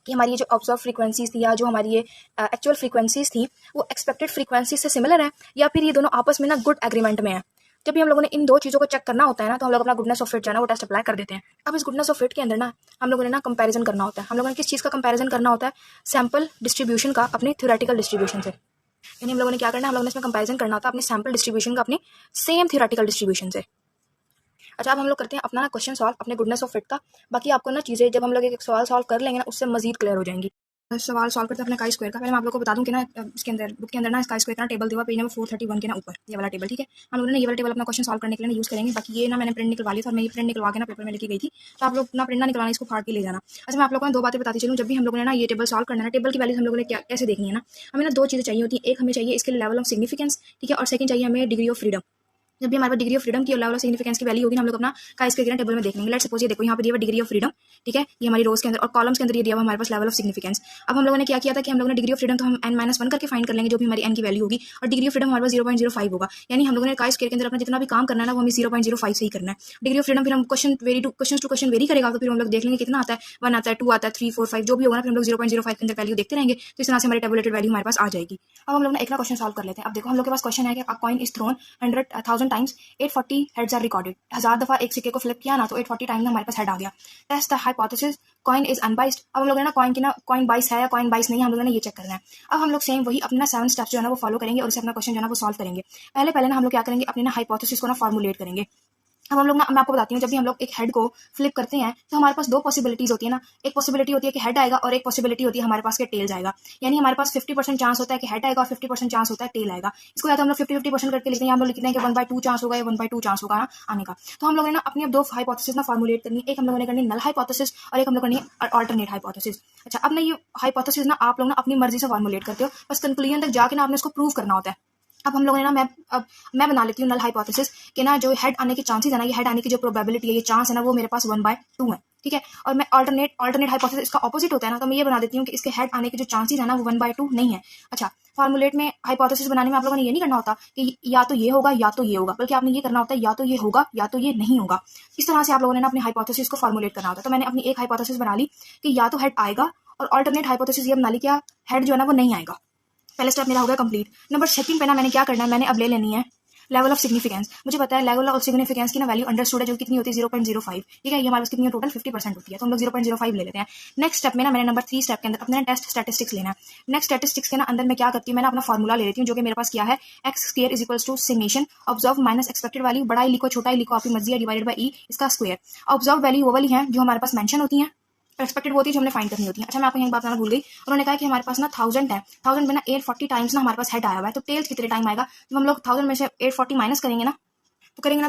कि हमारी ये जो ऑब्जर्व फ्रीक्वेंसीज थी या जो हमारी ये एक्चुअल फ्रीक्वेंसीज थी, वो एक्सपेक्टेड फ्रीक्वेंसी से सिमिलर है, या फिर ये दोनों आपस में ना गुड एग्रीमेंट में है। जब भी हम लोगों ने इन दो चीज़ों को चेक करना होता है ना, तो हम लोग अपना गुडनेस ऑफ फिट जो है ना वो टेस्ट अप्लाई कर देते हैं। अब इस गुडनेस ऑफ फिट के अंदर ना हम लोगों ने ना कंपैरिजन करना होता है। हम लोगों ने किस चीज़ का कंपैरिजन करना होता है, सैम्पल डिस्ट्रीब्यूशन का अपने थ्योरेटिकल डिस्ट्रीब्यूशन से। यानी हम लोगों ने क्या करना है, हम लोगों ने इसमें कंपैरिजन करना होता है अपने सैम्पल डिस्ट्रीब्यूशन का अपने सेम थ्योरेटिकल डिस्ट्रीब्यूशन से। अच्छा, अब हम लोग करते हैं अपना क्वेश्चन सॉल्व अपने गुडनेस ऑफ फिट का। बाकी आपको ना चीज़ें जब हम लोग एक सवाल सॉल्व कर लेंगे ना, उससे मजीद क्लियर हो जाएंगी। सवाल सॉल्व करते हैं अपने काई स्क्वायर का। पहले मैं आप लोग को बता दूं कि ना इसके अंदर बुक के अंदर ना काई स्क्वायर का टेबल दिया हुआ पेज नंबर 431 के ना ऊपर, ये वाला टेबल, ठीक है। हम लोगों ने ये वाला टेबल अपना क्वेश्चन सॉल्व करने के लिए यूज़ करेंगे। बाकी ये ना मैंने प्रिंट निकलवा लिया था, और मैं ये प्रिंट निकलवा के ना पेपर में लेके गई थी, तो आप लोग ना प्रिंट ना निकलवाना, इसको फाड़ के ले जाना। अच्छा, मैं आप लोगों को 2 बातें बताती चलूँ। जब भी हम लोगों ने ना ये टेबल सॉल्व करना है, टेबल की वैल्यूज हम लोगों ने क्या कैसे देखनी है ना, हमें ना 2 चीज़ें चाहिए होती है। एक हमें चाहिए इसके लिए लेवल ऑफ सिग्निफिकेंस, ठीक है, और सेकंड चाहिए हमें डिग्री ऑफ फ्रीडम। जब भी हमारे पास डिग्री ऑफ फ्रीडम की और लेवल ऑफ सिग्निफिकेंस की वैल्यू होगी, हम लोग अपना काई स्क्वायर के टेबल में देख लेंगे। लेट्स सपोज ये देखो, यहाँ पे दिया हुआ डिग्री ऑफ फ्रीडम, ठीक है, ये हमारी रोज के अंदर, और कॉलम्स के अंदर ये दिया हुआ हमारे पास लेवल ऑफ सिग्निफिकेंस। अब हम लोगों ने क्या किया था कि हम लोगों ने डिग्री ऑफ फ्रीडम तो हम n-1 करके फाइंड कर लेंगे, जो भी हमारी n की वैल्यू होगी, और डिग्री ऑफ फ्रीडम हमारे पास 0.05 होगा। यानी हम लोगों ने काई स्क्वायर के अंदर अपना जितना भी काम करना है ना, वो हमें 0.05 से ही करना है। डिग्री ऑफ फ्रीडम फिर हम क्वेश्चन टू क्वेश्चन वेरी करेगा, तो फिर हम लोग देख लेंगे कितना आता है, 1 आता है, 2 आता है, 3, 4, 5 जो भी होगा ना, फिर हम लोग 0.05 के अंदर वैल्यू देखते रहेंगे। तो इस तरह से हमारी टेबुलेटेड वैल्यू हमारे पास आ जाएगी। अब हम लोग एक क्वेश्चन सॉल्व कर लेते हैं। अब देखो, हम लोग के पास क्वेश्चन है कि a coin is thrown 100,000 times 840 heads are recorded. 1000 दफा एक सिक्के को फ्लिप किया ना तो 840 टाइम्स हमारे पास हेड आ गया। Test the hypothesis coin is unbiased. अब हम लोग ना कॉइन बाइस है या कॉइन बाइस नहीं है, हम लोगों ने ये चेक करना है। अब हम लोग सेम वही अपना 7 स्टेप्स जो है ना वो फॉलो करेंगे और इसे अपना क्वेश्चन जो है ना वो सॉल्व करेंगे। पहले ना हम लोग क्या करेंगे, अपने ना हाइपोथेसिस को ना फॉर्मुलेट करेंगे। अब हम लोग ना, मैं आपको बताती हूँ, जब भी हम लोग एक हेड को फ्लिप करते हैं तो हमारे पास दो पॉसिबिलिटीज होती है ना। एक पॉसिबिलिटी होती है कि हेड आएगा और एक पॉसिबिलिटी होती है हमारे पास के टेल जाएगा। यानी हमारे पास 50% चांस होता है कि हेड आएगा और 50% चांस होता है टेल आएगा। इसको या तो हम लोग 50-50% करके लिखते हैं, हम लोग लिखते हैं कि 1/2 चांस होगा या 1/2 चांस होगा आने का। तो हम लोगों ने ना अपनी अब दो हाइपोथेसिस ना फॉर्मुलेट करनी है। एक हम लोगों ने करनी नल हाइपोथेसिस और एक हम लोग करनी है अल्टरनेट हाइपोथेसिस। अच्छा, अब ना ये हाइपोथेसिस ना आप लोग ना अपनी मर्जी से फॉर्मुलेट करते हो, बस कंक्लूजन तक जाके ना आपने इसको प्रूव करना होता है। अब हम लोगों ने ना मैं बना लेती हूँ नल हाइपोथेसिस कि ना जो हेड आने के चांसेस है ना, ये हेड आने की जो प्रोबेबिलिटी है, ये चांस है ना, वो मेरे पास 1/2 है। ठीक है, और मैं अल्टरनेट हाइपोथेसिस इसका ऑपोजिट होता है ना, तो मैं ये बना देती हूँ कि इसके हेड आने के जो चांसेस है ना वो 1/2 नहीं है। अच्छा, फॉर्मुलेट में हाइपोथेसिस बनाने में आप लोगों ने ये नहीं करना होता कि या तो ये होगा या तो ये होगा, बल्कि आपने ये करना होता है या तो ये होगा या तो ये नहीं होगा। इस तरह से आप लोगों ने ना अपनी हाइपोथेसिस को फॉर्मुलेट करना होता है। तो मैंने अपनी एक हाइपोथेसिस बना ली कि या तो हेड आएगा, और अल्टरनेट हाइपोथेसिस ये बना ली क्या हेड जो है ना वो नहीं आएगा। पहले स्टेप मेरा हो गया कंप्लीट। नंबर सेकंड पे ना मैंने क्या करना है, मैंने अब ले लेनी है लेवल ऑफ सिग्निफिकेंस। मुझे पता है लेवल ऑफ सिग्निफिकेंस की ना वैल्यू अंडरस्टूड है, जो कितनी होती है 0.05। ठीक है, ये हमारे पास कितनी टोटल 50% होती है, तो हम लोग 0.05 ले लेते हैं। नेक्स्ट स्टेप में ना मैंने नंबर 3 स्टेप के अंदर अपने टेस्ट स्टैटिस्टिक्स लेना है। नेक्स्ट स्टैटिस्टिक्स के ना अंदर मैं क्या करती हूँ, मैंने अपना फॉर्मूला ले लेती हूँ, जो कि मेरे पास क्या है, X square is equals to summation observe minus expected value, बड़ा ही लिखो छोटा ही लिखो आपकी मर्जी है, डिवाइडेड बाई ई इसका स्क्वायर। ऑब्जर्व वैल्यू वो वाली है जो हमारे पास मेंशन होती है, एक्सपेक्टेड वो होती है जो हमने फाइंड करनी होती है। अच्छा, मैं आपको एक बात बताना भूल गई, उन्होंने कहा कि हमारे पास ना 1000 है, 1000 में ना 840 टाइम्स ना हमारे पास हेड आया हुआ है, तो टेल्स कितने टाइम आएगा, जब हम लोग 1000 में से 840 माइनस करेंगे ना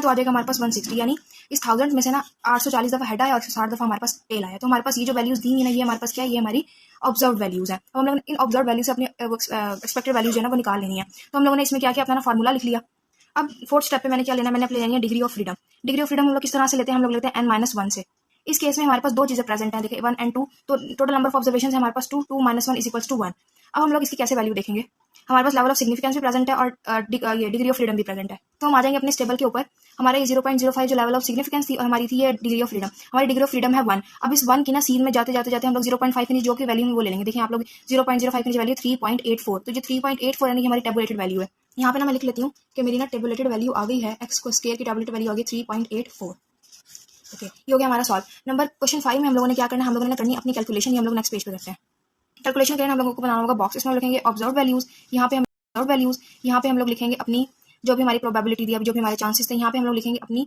तो आ जाएगा हमारे पास 160। यानी इस 1000 में से ना 840 दफा हेड आया और 160 दफा हमारे पास टेल आया। तो हमारे पास ये जो वैल्यूज दी है ना, ये हमारे पास क्या है, ये हमारी ऑब्जर्व वैल्यूज है। तो हम लोग इन ऑब्जर्व वैल्यू से अपनी एक्सपेक्टेड वैल्यू जो है ना वो निकाल लेनी है। तो हम लोगों ने इसमें क्या किया, अपना फॉर्मूला लिख लिया। अब फोर्थ स्टेप पे मैंने क्या लेना है, मैंने अपनी लेनी है degree of freedom. Degree of freedom हम लोग किस तरह से लेते हैं, हम लोग लेते हैं n-1 से। इस केस में हमारे पास दो चीजें प्रेजेंट हैं, देखिए 1 और 2, तो टोटल नंबर ऑफ ऑब्जर्वेशन है हमारे पास 2, 2 - 1 इज इक्वल्स टू 1। अब हम लोग इसकी कैसे वैल्यू देखेंगे, हमारे पास लेवल ऑफ सिग्निफिकेंस भी प्रेजेंट है और ये डिग्री ऑफ फ्रीडम भी प्रेजेंट है। तो हम आ जाएंगे अपने स्टेबल के ऊपर, हमारे 0.05 जो लेवल ऑफ सिग्निफिकेंस थी और हमारी थी ये डिग्री ऑफ फ्रीडम, हमारी डिग्री ऑफ फ्रीडम है 1। अब इस 1 की ना सीन में जाते जाते हम लोग 0.5 की जो की वैल्यू वो ले लेंगे। देखिए आप लोग 0.05 की वैल्यू 3.84, तो जो 3.84 यानी हमारी टेबुलेटेड वैल्यू है। यहाँ पे ना मैं लिख लेती हूँ कि मेरी ना टेबुलेटेड वैल्यू आ गई है, एक्स स्क्वायर की टेबुलेटेड वैल्यू आ गई 3.84। ओके, ये हो गया हमारा सॉल्व। नंबर क्वेश्चन 5 में हम लोगों ने क्या करना है, हम लोगों ने करनी है अपनी कैलकुलेशन। ये हम लोग नेक्स्ट पेज पे करते हैं। कैलकुलेशन करें हम लोगों को बनाना होगा बॉक्स, इसमें लिखेंगे ऑब्जर्व वैल्यूज, यहाँ पे हम ऑब्जर्व वैल्यूज, यहाँ पे हम लोग लिखेंगे अपनी जो भी हमारी प्रोबेबिलिटी दी, जो भी हमारे चांसेस थे, यहाँ पे हम लोग लिखेंगे अपनी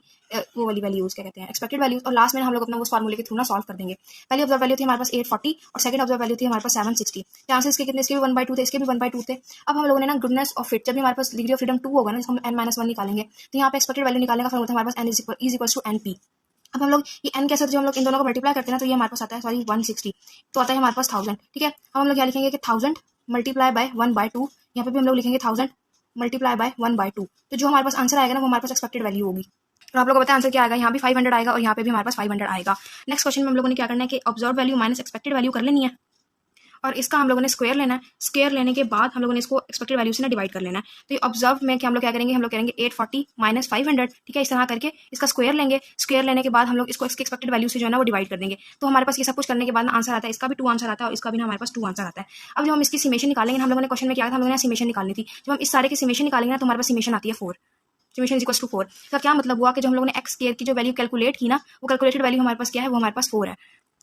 वो वाली वैल्यूज, क्या कहते हैं, एक्सपेक्टेड वैल्यूज। और लास्ट में हम लोग अपना उस फार्मूले के थ्रू ना सॉल्व कर देंगे। पहली ऑब्जर्व वैल्यू थी हमारे पास 840 और सेकंड ऑब्जर्व वैल्यू थी हमारे पास 760। चांसेस के कितने, इसके भी 1/2 थे, इसके भी 1/2 थे। अब हम लोगों ने ना गुडनेस ऑफ फिट, जब भी हमारे पास डिग्री ऑफ फ्रीडम 2 होगा ना, इसको हम n-1 निकालेंगे, तो यहाँ पे एक्सपेक्टेड वैल्यू निकालने का फॉर्मूला हमारे पास n is equals to np। अब हम लोग ये n कैसे, जो हम लोग इन दोनों को मल्टीप्लाई करते हैं ना, तो ये हमारे पास आता है 160, तो आता है हमारे पास 1000। ठीक है, अब हम लोग क्या लिखेंगे कि 1000 मल्टीप्लाई बाय 1/2, यहाँ पे भी हम लोग लिखेंगे 1000 मल्टीप्लाई बाय 1/2। तो जो हमारे पास आंसर आएगा ना वो हमारे पास एक्सपेक्टेड वैल्यू होगी। और आप लोगों को पता है आंसर क्या आएगा, यहाँ भी 500 आएगा और यहाँ पे भी हमारे पास 500 आएगा। नेक्स्ट क्वेश्चन में हम लोगों ने क्या करना है कि observe value minus expected value कर लेनी है और इसका हम लोगों ने स्क्वायर लेना है। स्क्वायर लेने के बाद हम लोगों ने इसको एक्सपेक्टेड वैल्यू से ना डिवाइड कर लेना है। तो ये ऑब्जर्व में हम लोग क्या करेंगे, हम लोग करेंगे 840 माइनस 500। ठीक है, इस तरह करके इसका स्क्वायर लेंगे। स्क्वायर लेने के बाद हम लोग इसको इसके एक्सपेक्टेड वैल्यू से जो है ना वो डिवाइड कर देंगे। तो हमारे पास ये सब कुछ करने के बाद ना आंसर आता है, इसका भी 2 आंसर आता है और इसका भी ना हमारे पास 2 आंसर आता है। अब जब हम इसकी सिमेशन निकालेंगे, हम लोगों ने क्वेश्चन में क्या था, हम लोगों ने सिमेशन निकालनी थी। जब हम इस सारे की सिमेशन निकालेंगे ना तो हमारे पास सिमेशन आती है 4। सिमेशन इज इक्वल्स टू 4। इसका क्या मतलब हुआ कि जो हम लोगों ने एक्स स्क्वायर की जो वैल्यू कैलकुलेट की ना, वो कैलकुलेटेड वैल्यू हमारे पास क्या है, वो हमारे पास 4 है।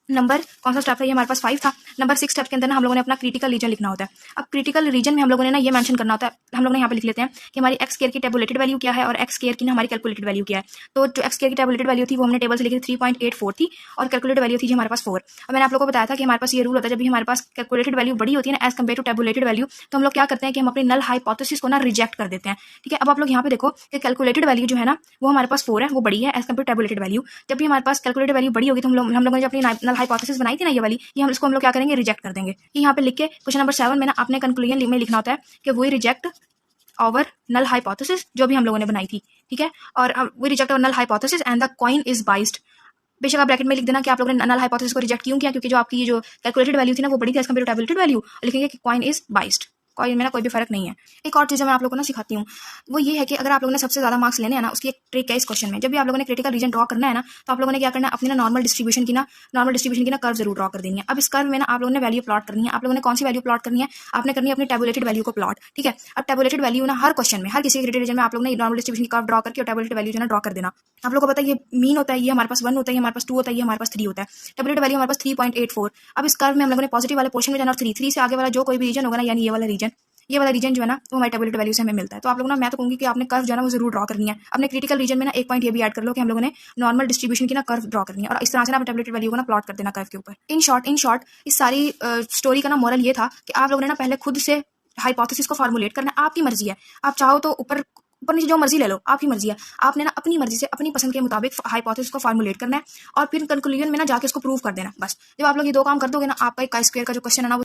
नंबर कौन सा स्टेप था, ये हमारे पास 5 था। नंबर 6 स्टेप के अंदर ना हम लोगों ने अपना क्रिटिकल रीजन लिखना होता है। अब क्रिटिकल रीजन में हम लोगों ने ना ये मेंशन करना होता है, हम लोग ने यहाँ पे लिख लेते हैं कि हमारी एक्स स्क्वायर की टेबुलेटेड वैल्यू क्या है और एक्स स्क्वायर की ना हमारी कैलकुलेटेड वैल्यू क्या है। तो जो एक्स स्क्वायर की टेबुलेटेड वैल्यू थी वो हमने टेबल से लिखी 3.84 थी और कैलकुलेटेड वैल्यू थी जो हमारे पास 4। अब मैंने आप लोगों को बताया था कि हमारे पास ये रूल होता है, जब भी हमारे पास कैलकुलेटेड वैल्यू बड़ी होती है ना as compare to tabulated value, तो हम लोग क्या करते हैं कि हम अपनी नल हाइपोथेसिस को ना रिजेक्ट कर देते हैं। ठीक है, अब आप लोग यहाँ पे देखो कि कैलकुलेटेड वैल्यू जो है ना वो हमारे पास 4 है, वो बड़ी है as compare to tabulated value. जब भी हमारे पास कैलकुलेटेड वैल्यू बड़ी होगी तो हम लोगों ने जो अपनी नल हाइपोथेसिस बनाई थी ना ये वाली, ये हम इसको हम लोग क्या करेंगे, रिजेक्ट कर देंगे। ये यहाँ पे लिख के क्वेश्चन नंबर 7 में ना आपने कंक्लूजन में लिखना होता है कि we reject our null hypothesis जो भी हम लोगों ने बनाई थी। ठीक है, और we reject our null hypothesis and the coin is biased. बेशक आप ब्रैकेट में लिख देना कि आप लोगों ने नल हाइपोथेसिस को रिजेक्ट क्यों किया, क्योंकि जो आपकी ये जो कैलकुलेटेड वैल्यू थी ना वो बड़ी थी as compare to tabulated value. लिखेंगे कि कॉइन इज बाइस्ड। मेरा कोई भी फर्क नहीं है। एक और चीज़ मैं आप लोगों को ना सिखाती हूँ, वो ये है कि अगर आप लोगों ने सबसे ज़्यादा मार्क्स लेने हैं ना, उसकी एक ट्रिक है इस क्वेश्चन में। जब भी आप लोगों ने क्रिटिकल रीजन ड्रॉ करना है ना, तो आप लोगों ने क्या करना है, अपनी ना नॉर्मल डिस्ट्रीब्यूशन की ना कर्व जरूर ड्रॉ कर देनी है। अब इस कर्व में ना आप लोगों ने वैल्यू प्लॉट करनी है। आप लोगों ने कौन सी वैल्यू प्लॉट करनी है, आपने करनी है अपनी टेबुलेटेड वैल्यू को प्लॉट। ठीक है, अब टेबुलेटेड वैल्यू ना हर क्वेश्चन में, हर किसी क्रिटिकल रीजन में आप लोगों ने नॉर्मल डिस्ट्रीब्यूशन की कर्व ड्रॉ करके और टेबुलेटेड वैल्यू जो है ड्रॉ कर देना। आप लोगों को पता है ये मीन होता है, ये हमारे पास 1 होता है, ये हमारे पास 2 होता है, ये हमारे पास 3 होता है। टेबुलेटेड वैल्यू हमारे पास 3.84। अब इस कर्व में हम लोगों ने पॉजिटिव वाले पोर्शन में जाना और 3 से आगे वाला जो कोई भी रीजन होगा ना, यानी ये वाला रीजन जो है ना, वो हमारी टेबुलेटेड वैल्यू से हमें मिलता है। तो आप लोग ना, मैं तो कहूँगी कि आपने कर्व जो है ना वो जरूर ड्रॉ करनी है। अपने क्रिटिकल रीजन में ना एक पॉइंट ये भी ऐड कर लो कि हम लोगों ने नॉर्मल डिस्ट्रीब्यूशन की ना कर्व ड्रॉ करनी है, और इस तरह से ना अपने टेबुलेटेड वैल्यू को ना प्लॉट कर देना कर्व के ऊपर। इन शॉर्ट इस सारी स्टोरी का ना मोरल ये था कि आप लोगों ने ना पहले खुद से हाइपोथेसिस को फॉर्मुलेट करना है। आपकी मर्जी है, आप चाहो तो ऊपर नीचे जो मर्जी ले लो, आपकी मर्जी है। आपने ना अपनी मर्जी से अपनी पसंद के मुताबिक हाइपोथेसिस को फॉर्मुलेट करना है और फिर कंक्लूजन में ना जाके इसको प्रूव कर देना। बस जब आप लोग ये 2 काम कर दोगे ना, आपका एक स्क्वायर का जो क्वेश्चन है ना वो।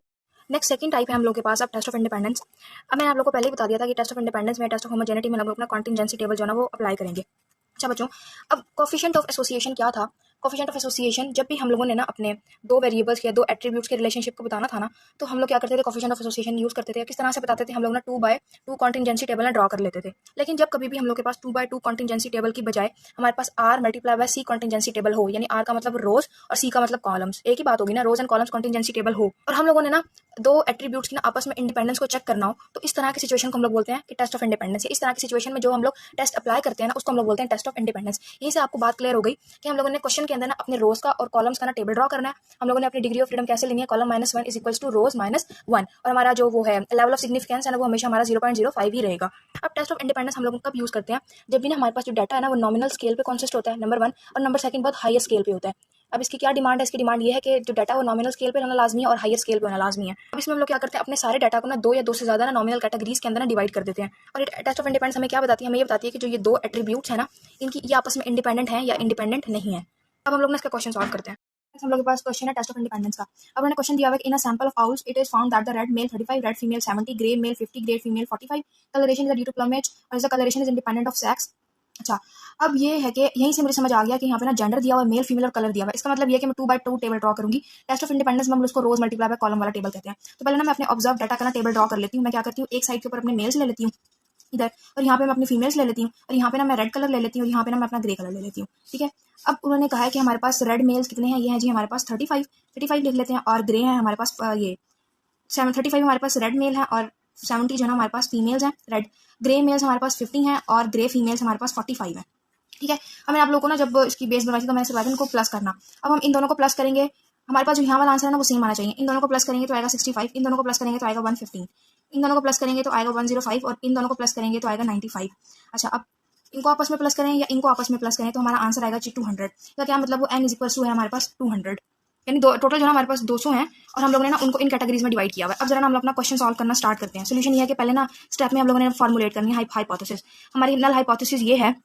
नेक्स्ट सेकंड टाइप है हम लोग के पास अब टेस्ट ऑफ इंडिपेंडेंस। अब मैंने आप लोग को पहले ही बता दिया था कि टेस्ट ऑफ इंडिपेंडेंस में, टेस्ट ऑफ होमोजेनिटी में हम लोग अपना कॉन्टिजेंसी टेबल जो है ना वो अप्लाई करेंगे। अच्छा बच्चों, अब कोफिशिएंट ऑफ एसोसिएशन क्या था? कोफिशिएंट ऑफ एसोसिएशन, जब भी हम लोगों ने ना अपने 2 वेरिएबल्स या 2 एट्रीब्यूट्स के रिलेशनशिप को बताना था ना, तो हम लोग क्या करते थे, कोफिशिएंट ऑफ एसोसिएशन यूज करते थे। किस तरह से बताते थे हम लोग ना, 2/2 कॉन्टिजेंसी टेबल ना ड्रॉ कर लेते थे। लेकिन जब कभी भी हम लोग के पास 2/2 कॉन्टिजेंसी टेबल की बजाय हमारे पास R multiply by C contingency table हो, यानी R का मतलब रोज और C का मतलब कॉलम्स, एक ही बात होगी ना, रोज एंड कॉलम्स कॉन्टिजेंसी टेबल हो, और हम लोगों ने ना 2 एट्रीब्यूट्स की ना आपस में इंडिपेंडेंस को चेक करना हो, तो इस तरह की सिचुएशन को हम लोग बोलते हैं कि टेस्ट ऑफ इंडिपेंडेंस। इस तरह की सिचुएशन में जो हम लोग टेस्ट अप्लाई करते हैं ना, उसको हम लोग बोलते हैं टेस्ट ऑफ इंडिपेंडेंस। यहीं से आपको बात क्लियर हो गई कि हम लोगों ने क्वेश्चन के अंदर ना अपने रोज का और कॉलम्स का ना टेबल ड्रॉ करना है। हम लोगों ने अपनी डिग्री ऑफ फ्रीडम कैसे लेनी है, column -1 is equals two rows -1, और हमारा जो वो है लेवल ऑफ सिग्निफिकेंस है ना, वो हमेशा हमारा 0.05 ही रहेगा। अब टेस्ट ऑफ इंडिपेंडेंस हम लोग कब यूज करते हैं, जब भी ना हमारे पास जो डाटा है ना वो नॉमिनल स्केल पे कॉन्सिस्ट होता है, नंबर 1, और नंबर 2 बहुत हायर स्केल पे होता है। अब इसकी क्या डिमांड है, इसकी डिमांड ये है कि जो डाटा वो नॉमिनल स्केल पे होना लाजमी है और हायर स्केल पे होना लाजमी है। अब इसमें हम लोग क्या करते हैं, अपने सारे डाटा को ना 2 या 2 से ज्यादा ना नॉमिनल कैटेगरीज के अंदर ना डिवाइड कर देते हैं। और टेस्ट ऑफ इंडिपेंडेंस हमें क्या बताती है, हमें ये बताती है कि जो ये 2 एट्रीब्यूट्स है ना, इनकी ये आपस में इंडिपेंडेंट है या इंडिपेंडेंट नहीं है। अब हम लोग ना इसका क्वेश्चन सॉल्व करते हैं। हम लोग के पास क्वेश्चन है टेस्ट ऑफ इंडिपेंडेंस का। अब उन्होंने क्वेश्चन दिया हुआ है, in a sample of owls it is found that the red male 35, red female 70, grey male 50, grey female 45, coloration is due to plumage और is the coloration is independent of sex. अच्छा, अब ये है कि यहीं से मुझे समझ आ गया कि यहाँ पे ना जेंडर दिया हुआ है, मेल फीमेल और कलर दिया हुआ है। इसका मतलब ये है कि मैं 2/2 टेबल ड्रॉ करूंगी। टेस्ट ऑफ इंडिपेंडेंस में हम उसको रोज मल्टीप्लाई बाय कॉलम वाला टेबल कहते हैं। तो पहले ना मैं अपने ऑब्जर्व डाटा का ना टेबल ड्रॉ कर लेती हूँ। मैं क्या करती हूँ, एक साइड के ऊपर अपने मेल्स ले लेती हूँ इधर, और यहाँ पे मैं अपनी फीमेल्स ले लेती हूँ, और यहाँ पे ना मैं रेड कलर ले लेती हूँ, और यहाँ पे ना मैं अपना ग्रे कलर ले लेती हूँ। ठीक है, अब उन्होंने कहा है कि हमारे पास रेड मेल्स कितने हैं, ये हैं जी हमारे पास 35 लिख लेते हैं, और ग्रे है हमारे पास ये 35 हमारे पास रेड मेल है, और 70 जो है हमारे पास फीमेल्स हैं रेड। ग्रे मेल्स हमारे पास 50 हैं, और ग्रे फीमेल्स हमारे पास 45 है। ठीक है, अब मैं आप लोगों को ना जब इसकी बेस बनवाई थी तो मैंने सिर्फ इनको प्लस करना। अब हम इन दोनों को प्लस करेंगे, हमारे पास जो यहाँ वाला आंसर है ना वो सेम आना चाहिए। इन दोनों को प्लस करेंगे तो आएगा 65, इन दोनों को प्लस करेंगे तो आएगा 115, इन दोनों को प्लस करेंगे तो आएगा 105, और इन दोनों को प्लस करेंगे तो आएगा 95। अच्छा, अब इनको आपस में प्लस करें या इनको आपस में प्लस करें तो हमारा आंसर आएगा 200। तो क्या मतलब, वो n इज इक्वल टू है हमारे पास 200, यानी टोटल जो है हमारे पास 200 है, और हम लोगों ने ना उनको इन कैटेगरीज में डिवाइड किया हुआ है। अब जरा हम अपना क्वेश्चन सॉल्व करना स्टार्ट करते हैं। सोल्यूशन ये है कि पहले ना स्टेप में हम लोगों ने फॉर्मुलेट करनी है हाइपोथेसिस। हमारी नल हाइपोथेसिस ये है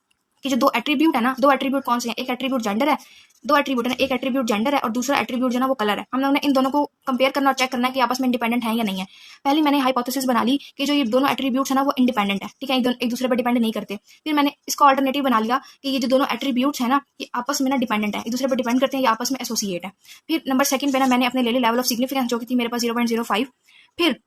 कि जो 2 एट्रीब्यूट है ना, 2 एट्रीब्यूट कौन से हैं, एक एट्रीब्यूट जेंडर है, 2 एट्रीब्यूट है ना, एक एट्रीब्यूट जेंडर है और दूसरा एट्रीब्यूट जो ना वो कलर है। हम लोगों ने इन दोनों को कंपेयर करना और चेक करना है कि आपस में इंडिपेंडेंट है या नहीं है। पहले मैंने हाइपोथेसिस बना ली कि जो ये दोनों एट्रीब्यूट्स है ना वो इंडिपेंडेंट है। ठीक है, एक दूसरे पर डिपेंड नहीं करते। फिर मैंने इसका ऑल्टरनेटिव बना लिया कि ये जो दोनों एट्रीब्यूट्स है ना, ये आपस में ना डिपेंडेंट है, एक दूसरे पर डिपेंड करते हैं, ये आपस में एसोसिएट है। फिर नंबर 2 पे ना मैंने अपने ले ली लेवल ऑफ सिग्निफिकेंस, जो कि थी मेरे पास 0.05। फिर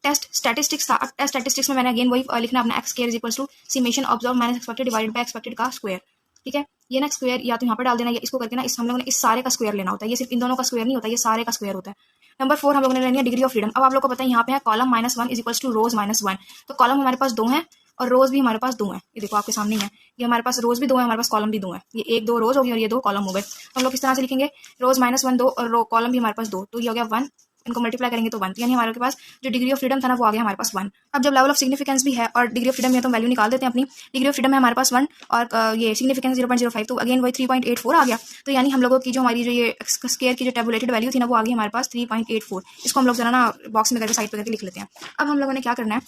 टेस्ट स्टैटिस्टिक्स था। टेस्ट स्टैटिस्टिक्स में मैंने अगेन वही लिखना अपना X square is equal to summation observe minus expected divided by expected का स्क्वायर। ठीक है, ये ना स्क्वायर या तो यहाँ पर डाल देना या इसको करके ना इस हम लोगों ने इस सारे का स्क्वायर लेना होता है। ये सिर्फ इन दोनों का स्क्वायर नहीं होता, ये सारे का स्क्वायर होता है। नंबर 4 हम लोगों ने लेनी है डिग्री ऑफ फ्रीडम। अब आप लोग को पता है यहाँ पे है column -1 is equal two rows -1। तो कॉलम हमारे पास 2 है और रोज भी हमारे पास 2 है। ये देखो आपके सामने ही है, ये हमारे पास रोज भी 2 है, हमारे पास कॉलम भी 2 है। ये 1 2 रोज हो गई और ये 2 कॉलम हो गए। तो हम लोग किस तरह से लिखेंगे, रोज -1 2 और कॉलम भी हमारे पास 2, तो ये हो गया 1। इनको मल्टीप्लाई करेंगे तो 1, यानी हमारे पास जो डिग्री ऑफ फ्रीडम था ना वो आ गया हमारे पास 1। अब जब लेवल ऑफ सिग्निफिकेंस भी है और डिग्री ऑफ फ्रीडम है तो वैल्यू निकाल देते हैं अपनी। डिग्री ऑफ फ्रीडम है हमारे पास 1 और ये सिग्निफिकेंस 0.05, तो अगेन वही 3.84 आ गया। तो यानी हम लोगों की जो हमारी जो ये स्क्वायर की जो टेबुलेटेड वैल्यू थी ना वो आ गई हमारे पास 3.84। इसको हम लोग जरा ना बॉक्स में करके साइड पर करके लिख लेते हैं। अब हम लोगों ने क्या करना है,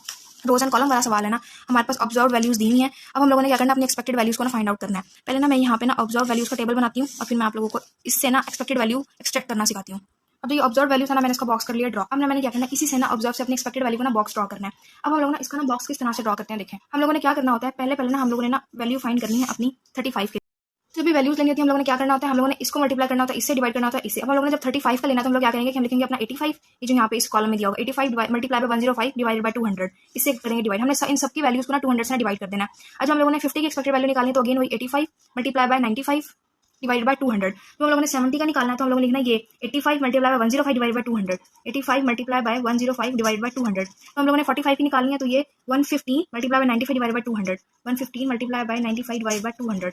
रोज एंड कॉलम वाला सवाल है ना, हमारे पास ऑब्जर्व वैल्यूज दी हुई हैं। अब हम लोगों ने क्या करना है, अपनी एक्सपेक्टेड वैल्यूज को ना फाइंड आउट करना है। पहले ना मैं यहाँ पे ना ऑब्जर्व वैल्यूज का टेबल बनाती हूँ और फिर मैं आप लोगों को इससे ना एक्सपेक्टेड वैल्यू एक्सट्रैक्ट करना सिखाती हूँ। अब ये ऑब्जर्व वैल्यू था ना, मैंने इसका बॉक्स कर लिया ड्रॉ। अब मैंने क्या करना है, इसी से ना ऑब्जर्व से अपनी एक्सपेक्टेड वैल्यू को ना बॉक्स ड्रॉ करना है। अब हम लोग ना इसका ना बॉक्स किस तरह से ड्रॉ करते हैं देखें। हम लोगों ने क्या करना होता है, पहले ना हम लोगों ने ना वैल्यू फाइंड करनी है अपनी 35 की। जब भी वैल्यूज लेंगे हम लोगों ने क्या करना होता है, हम लोगों ने इसको मल्टीप्लाई करना होता है, इससे डिवाइड करना होता है इससे। अब हम लोगों ने जब 35 का लेना तो हम लोग क्या करेंगे कि हम लिखेंगे अपना 85, ये जो यहाँ पे इस कॉलम में दिया होगा 85 मल्टीप्लाई बाय 105 डिवाइडेड बाय 200, इससे करेंगे डिवाइड। हमने इन सबकी वैल्यूज को ना 200 से डिवाइड कर देना है। आज हम लोगों ने 50 की एक्सपेक्टेड वैल्यू निकालनी है, तो अगेन वही 85 मल्टीप्लाई बाय 95 डिवाइडेड बाय 200। तो हम लोगों ने 70 का निकालना है, तो हम लोगों ने लिखना है ये 85 multiply by 105 divide by 200, 85 multiply by 105 divide by 200। तो हम लोगों ने 45 की निकालनी है, तो ये 115 multiply by 95 divide by 200, 115 multiply by 95 divide by 200।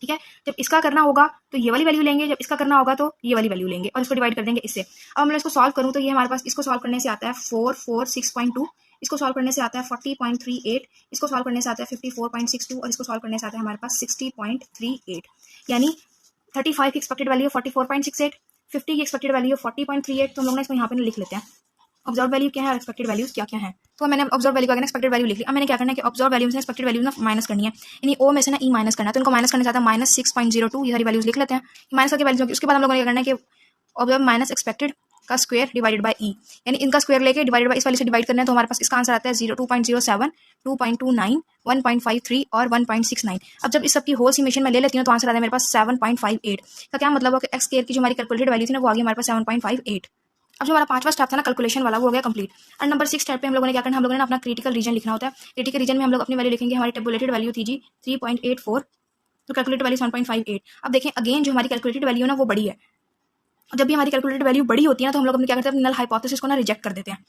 ठीक है, जब इसका करना होगा तो ये वाली वैल्यू लेंगे, जब इसका करना होगा तो ये वाली वैल्यू लेंगे और इसको डिवाइड कर देंगे इससे। अब मैं इसको सॉल्व करूँ तो ये हमारे पास, इसको सॉल्व करने से आता है 446.2, इसको सॉल्व करने से आता है 40.38, इसको सॉल्व करने से आता है 54.62 और इसको सॉल्व करने से आता है हमारे पास 60.38। यानी 35 की एक्सपेक्टेड वैल्यू 44.68, 50 की एक्सपेक्टेड वैल्यू 40.38। तो हम लोग इसको यहाँ पे लिख लेते हैं। ऑब्जर्व वैल्यू क्या है और एक्सपेक्टेड वैल्यूज क्या क्या है। तो मैंने ऑब्जर्व वैल्यू का एक्सपेक्टेड वैल्यू लिख ली। अब मैंने क्या करना है कि ऑब्जर्व वैल्यू से एक्सपेक्टेड वैल्यू ना माइनस करनी है, यानी ओ में से ना ई माइनस करना है। तो इनको माइनस करने से आता है -6.02, ये सारी वैल्यूज लिख लेते हैं। माइनस करके वैल्यूज, उसके बाद हम लोगों ने क्या करना है कि ऑब्जर्व माइनस एक्सपेक्टेड का स्क्वायर डिवाइडेड बाय ई, यानी इनका स्क्वायर लेके डिवाइडेड बाय इस वैल्यू से डिवाइड करना है। तो हमारे पास इसका आंसर आता है 2.07, 2.29, 1.53 और 1.69। अब जब इस सब की होल समेशन में ले लेती हूँ तो आंसर आता है मेरे पास 7.58। का क्या मतलब है कि एक्स स्क्वायर की जो हमारी कैलकुलेटेड वैल्यू थी ना वो आ गई हमारे पास 7.58। अब जो हमारा पांचवा स्टेप था ना कैलकुलेशन वाला, वो हो गया कंप्लीट। और नंबर 6 स्टेप पे हम लोगों ने क्या करना है, हम लोगों ने अपना क्रिटिकल रीजन लिखना होता है। क्रिटिकल रीजन में हम लोग अपनी वैल्यू लिखेंगे, हमारी टेबुलेटेड वैल्यू थी जी 3.84, तो कैलकुलेटेड वैल्यू 7.58। अब देखें अगेन जो हमारी कैलकुलेटेड वैल्यू ना वो बड़ी है, जब भी हमारी कैलकुलेटेड वैल्यू बड़ी होती है ना तो हम लोग अपने क्या करते हैं, नल हाइपोथेसिस को ना रिजेक्ट कर देते हैं।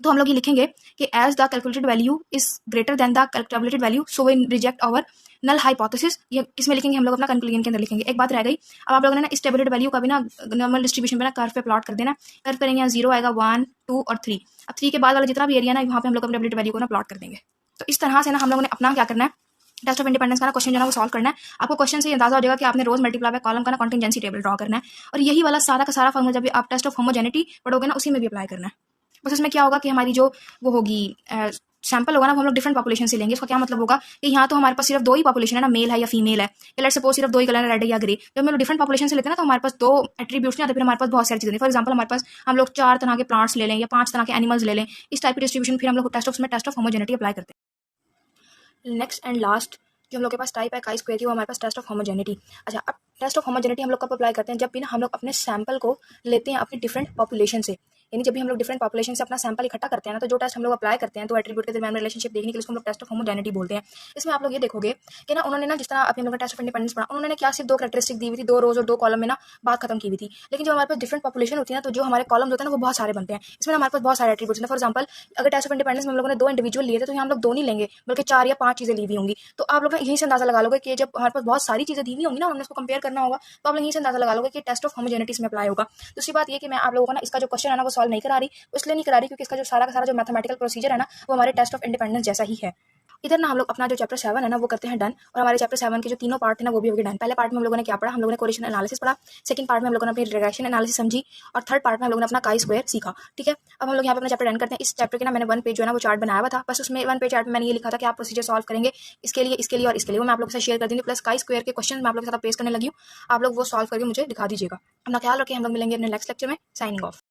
तो हम लोग ये लिखेंगे कि as the calculated value is greater than the tabulated value so we reject our null hypothesis. ये इसमें लिखेंगे हम लोग अपना कंक्लूजन के अंदर लिखेंगे। एक बात रह गई, अब आप लोगों ने ना इस टेबुलेटेड वैल्यू का भी ना नॉर्मल डिस्ट्रीब्यूशन पे ना कर्व पे प्लॉट कर देना। कर्व करेंगे यहाँ 0 आएगा, 1, 2 और 3। अब 3 के बाद वाला जितना भी एरिया ना वहाँ पे हम लोग अपने टेबुलेटेड वैल्यू को ना प्लॉट कर देंगे। तो इस तरह से ना हम लोगों ने अपना क्या करना है, टेस्ट ऑफ इंडिपेंडेंस का ना क्वेश्चन जो है वो सॉल्व करना है। आपको क्वेश्चन से अंदाजा हो जाएगा कि आपने रोज मल्टीप्लाई बाय कॉलम का ना कॉन्टिजेंसी टेबल ड्रॉ करना है। और यही वाला सारा का सारा फॉर्मूला जब भी आप टेस्ट ऑफ होमोजेनिटी पढ़ोगे ना उसी में भी अप्लाई करना है। बस इसमें क्या होगा कि हमारी जो वो होगी सैंपल होगा ना, वो हम लोग डिफरेंट पॉपुलेशन से लेंगे। इसका क्या मतलब होगा कि यहाँ तो हमारे पास सिर्फ 2 ही पॉपुलेशन है ना, मेल है या फीमेल है, या लेट्स सपोज सिर्फ 2 ही कलर है, रेड या ग्रे। जब हम लोग डिफरेंट पॉपुलेशन से लेते हैं ना तो हमारे पास 2 एट्रीब्यूट्स नहीं आते, फिर हमारे पास बहुत सारी चीजें। फॉर एग्जाम्पल हमारे पास हम लोग 4 तरह के प्लांट्स ले लें या 5 तरह के एनिमल्स ले लें, इस टाइप की डिस्ट्रीब्यूशन फिर हम लोग टेस्ट ऑफ होमोजेनिटी अप्लाई करते हैं। नेक्स्ट एंड लास्ट जो हम लोग के पास टाइप है काई स्क्वायर की, वो हमारे पास टेस्ट ऑफ होमोजेनिटी। अच्छा, अब टेस्ट ऑफ होमोजेनिटी हम लोग कब अप्लाई करते हैं, जब भी ना हम लोग अपने सैंपल को लेते हैं अपनी डिफरेंट पॉपुलेशन से। यानी जब भी हम लोग डिफरेंट पॉपुलेशन से अपना सैंपल इकट्ठा करते हैं ना, तो जो टेस्ट हम लोग अप्लाई करते हैं तो एट्रीब्यूट के दरमियान रिलेशनशिप देखने के लिए उसको हम लोग टेस्ट ऑफ होमोजेनिटी बोलते हैं। इसमें आप लोग ये देखोगे कि ना उन्होंने ना जिस तरह अभी हम लोग टेस्ट ऑफ इंडिपेंडेंस पढ़ा, उन्होंने क्या सिर्फ 2 कैरेक्टरिस्टिक दी हुई थी, 2 रोज और 2 कॉलम में ना बात खत्म की हुई थी। लेकिन जो हमारे पास डिफरेंट पॉपुलेशन होती है ना, तो जो हमारे कॉलम होते हैं ना वो बहुत सारे बनते हैं। इसमें हमारे पास बहुत सारे एट्रीब्यूट्स हैं। फॉर एग्जाम्पल अगर टेस्ट ऑफ इंडिपेंडेंस में हम लोगों ने 2 इंडिविजुअल लिए थे, तो यहाँ हम लोग 2 नहीं लेंगे बल्कि 4 या 5 चीजें ली हुई होंगी। तो आप लोग यहीं से अंदाजा लगा लोगे कि जब हमारे पास बहुत सारी चीजें दी हुई होंगी ना, हमने उसको कंपेयर करना होगा, तो आप लोग यहीं से अंदाजा लगा लोगे कि टेस्ट ऑफ होमोजेनिटी में अप्लाई होगा। दूसरी बात ये कि मैं आप लोगों को ना इसका जो क्वेश्चन है ना वो सॉल्व नहीं करा रही, इसलिए नहीं करा रही क्योंकि इसका जो सारा का सारा जो मैथमेटिकल प्रोसीजर है ना वो हमारे टेस्ट ऑफ इंडिपेंडेंस जैसा ही है। इधर ना हम लोग अपना जो चैप्टर 7 है ना वो करते हैं डन, और हमारे चैप्टर 7 के जो तीनों पार्ट है ना वो भी हो गए डन। पहले पार्ट में हम लोगों ने क्या पढ़ा, हम लोगों ने कोरिलेशन एनालिसिस पढ़ा। सेकंड पार्ट में हम लोगों ने अपनी रिग्रेशन एनालिसिस समझी, और थर्ड पार्ट में हम लोगों ने अपना काई स्क्वायर सीखा। ठीक है, अब हम लोग यहाँ पे अपना चैप्टर डन करते हैं। इस चैप्टर के ना मैंने 1 पेज जो है ना वो चार्ट बनाया हुआ था, बस उसमें 1 पेज चार्ट में मैंने ये लिखा था कि आप प्रोसीजर सॉल्व करेंगे इसके लिए, इसके लिए और इसके लिए। वो मैं आप लोगों के साथ शेयर कर दूंगी, प्लस काई स्क्वायर के क्वेश्चन मैं आप लोगों के साथ पेश करने लगी हूँ। आप लोग वो सॉल्व करके मुझे दिखा दीजिएगा। अपना ख्याल रखें, हम लोग मिलेंगे अपने नेक्स्ट लेक्चर में। Signing off.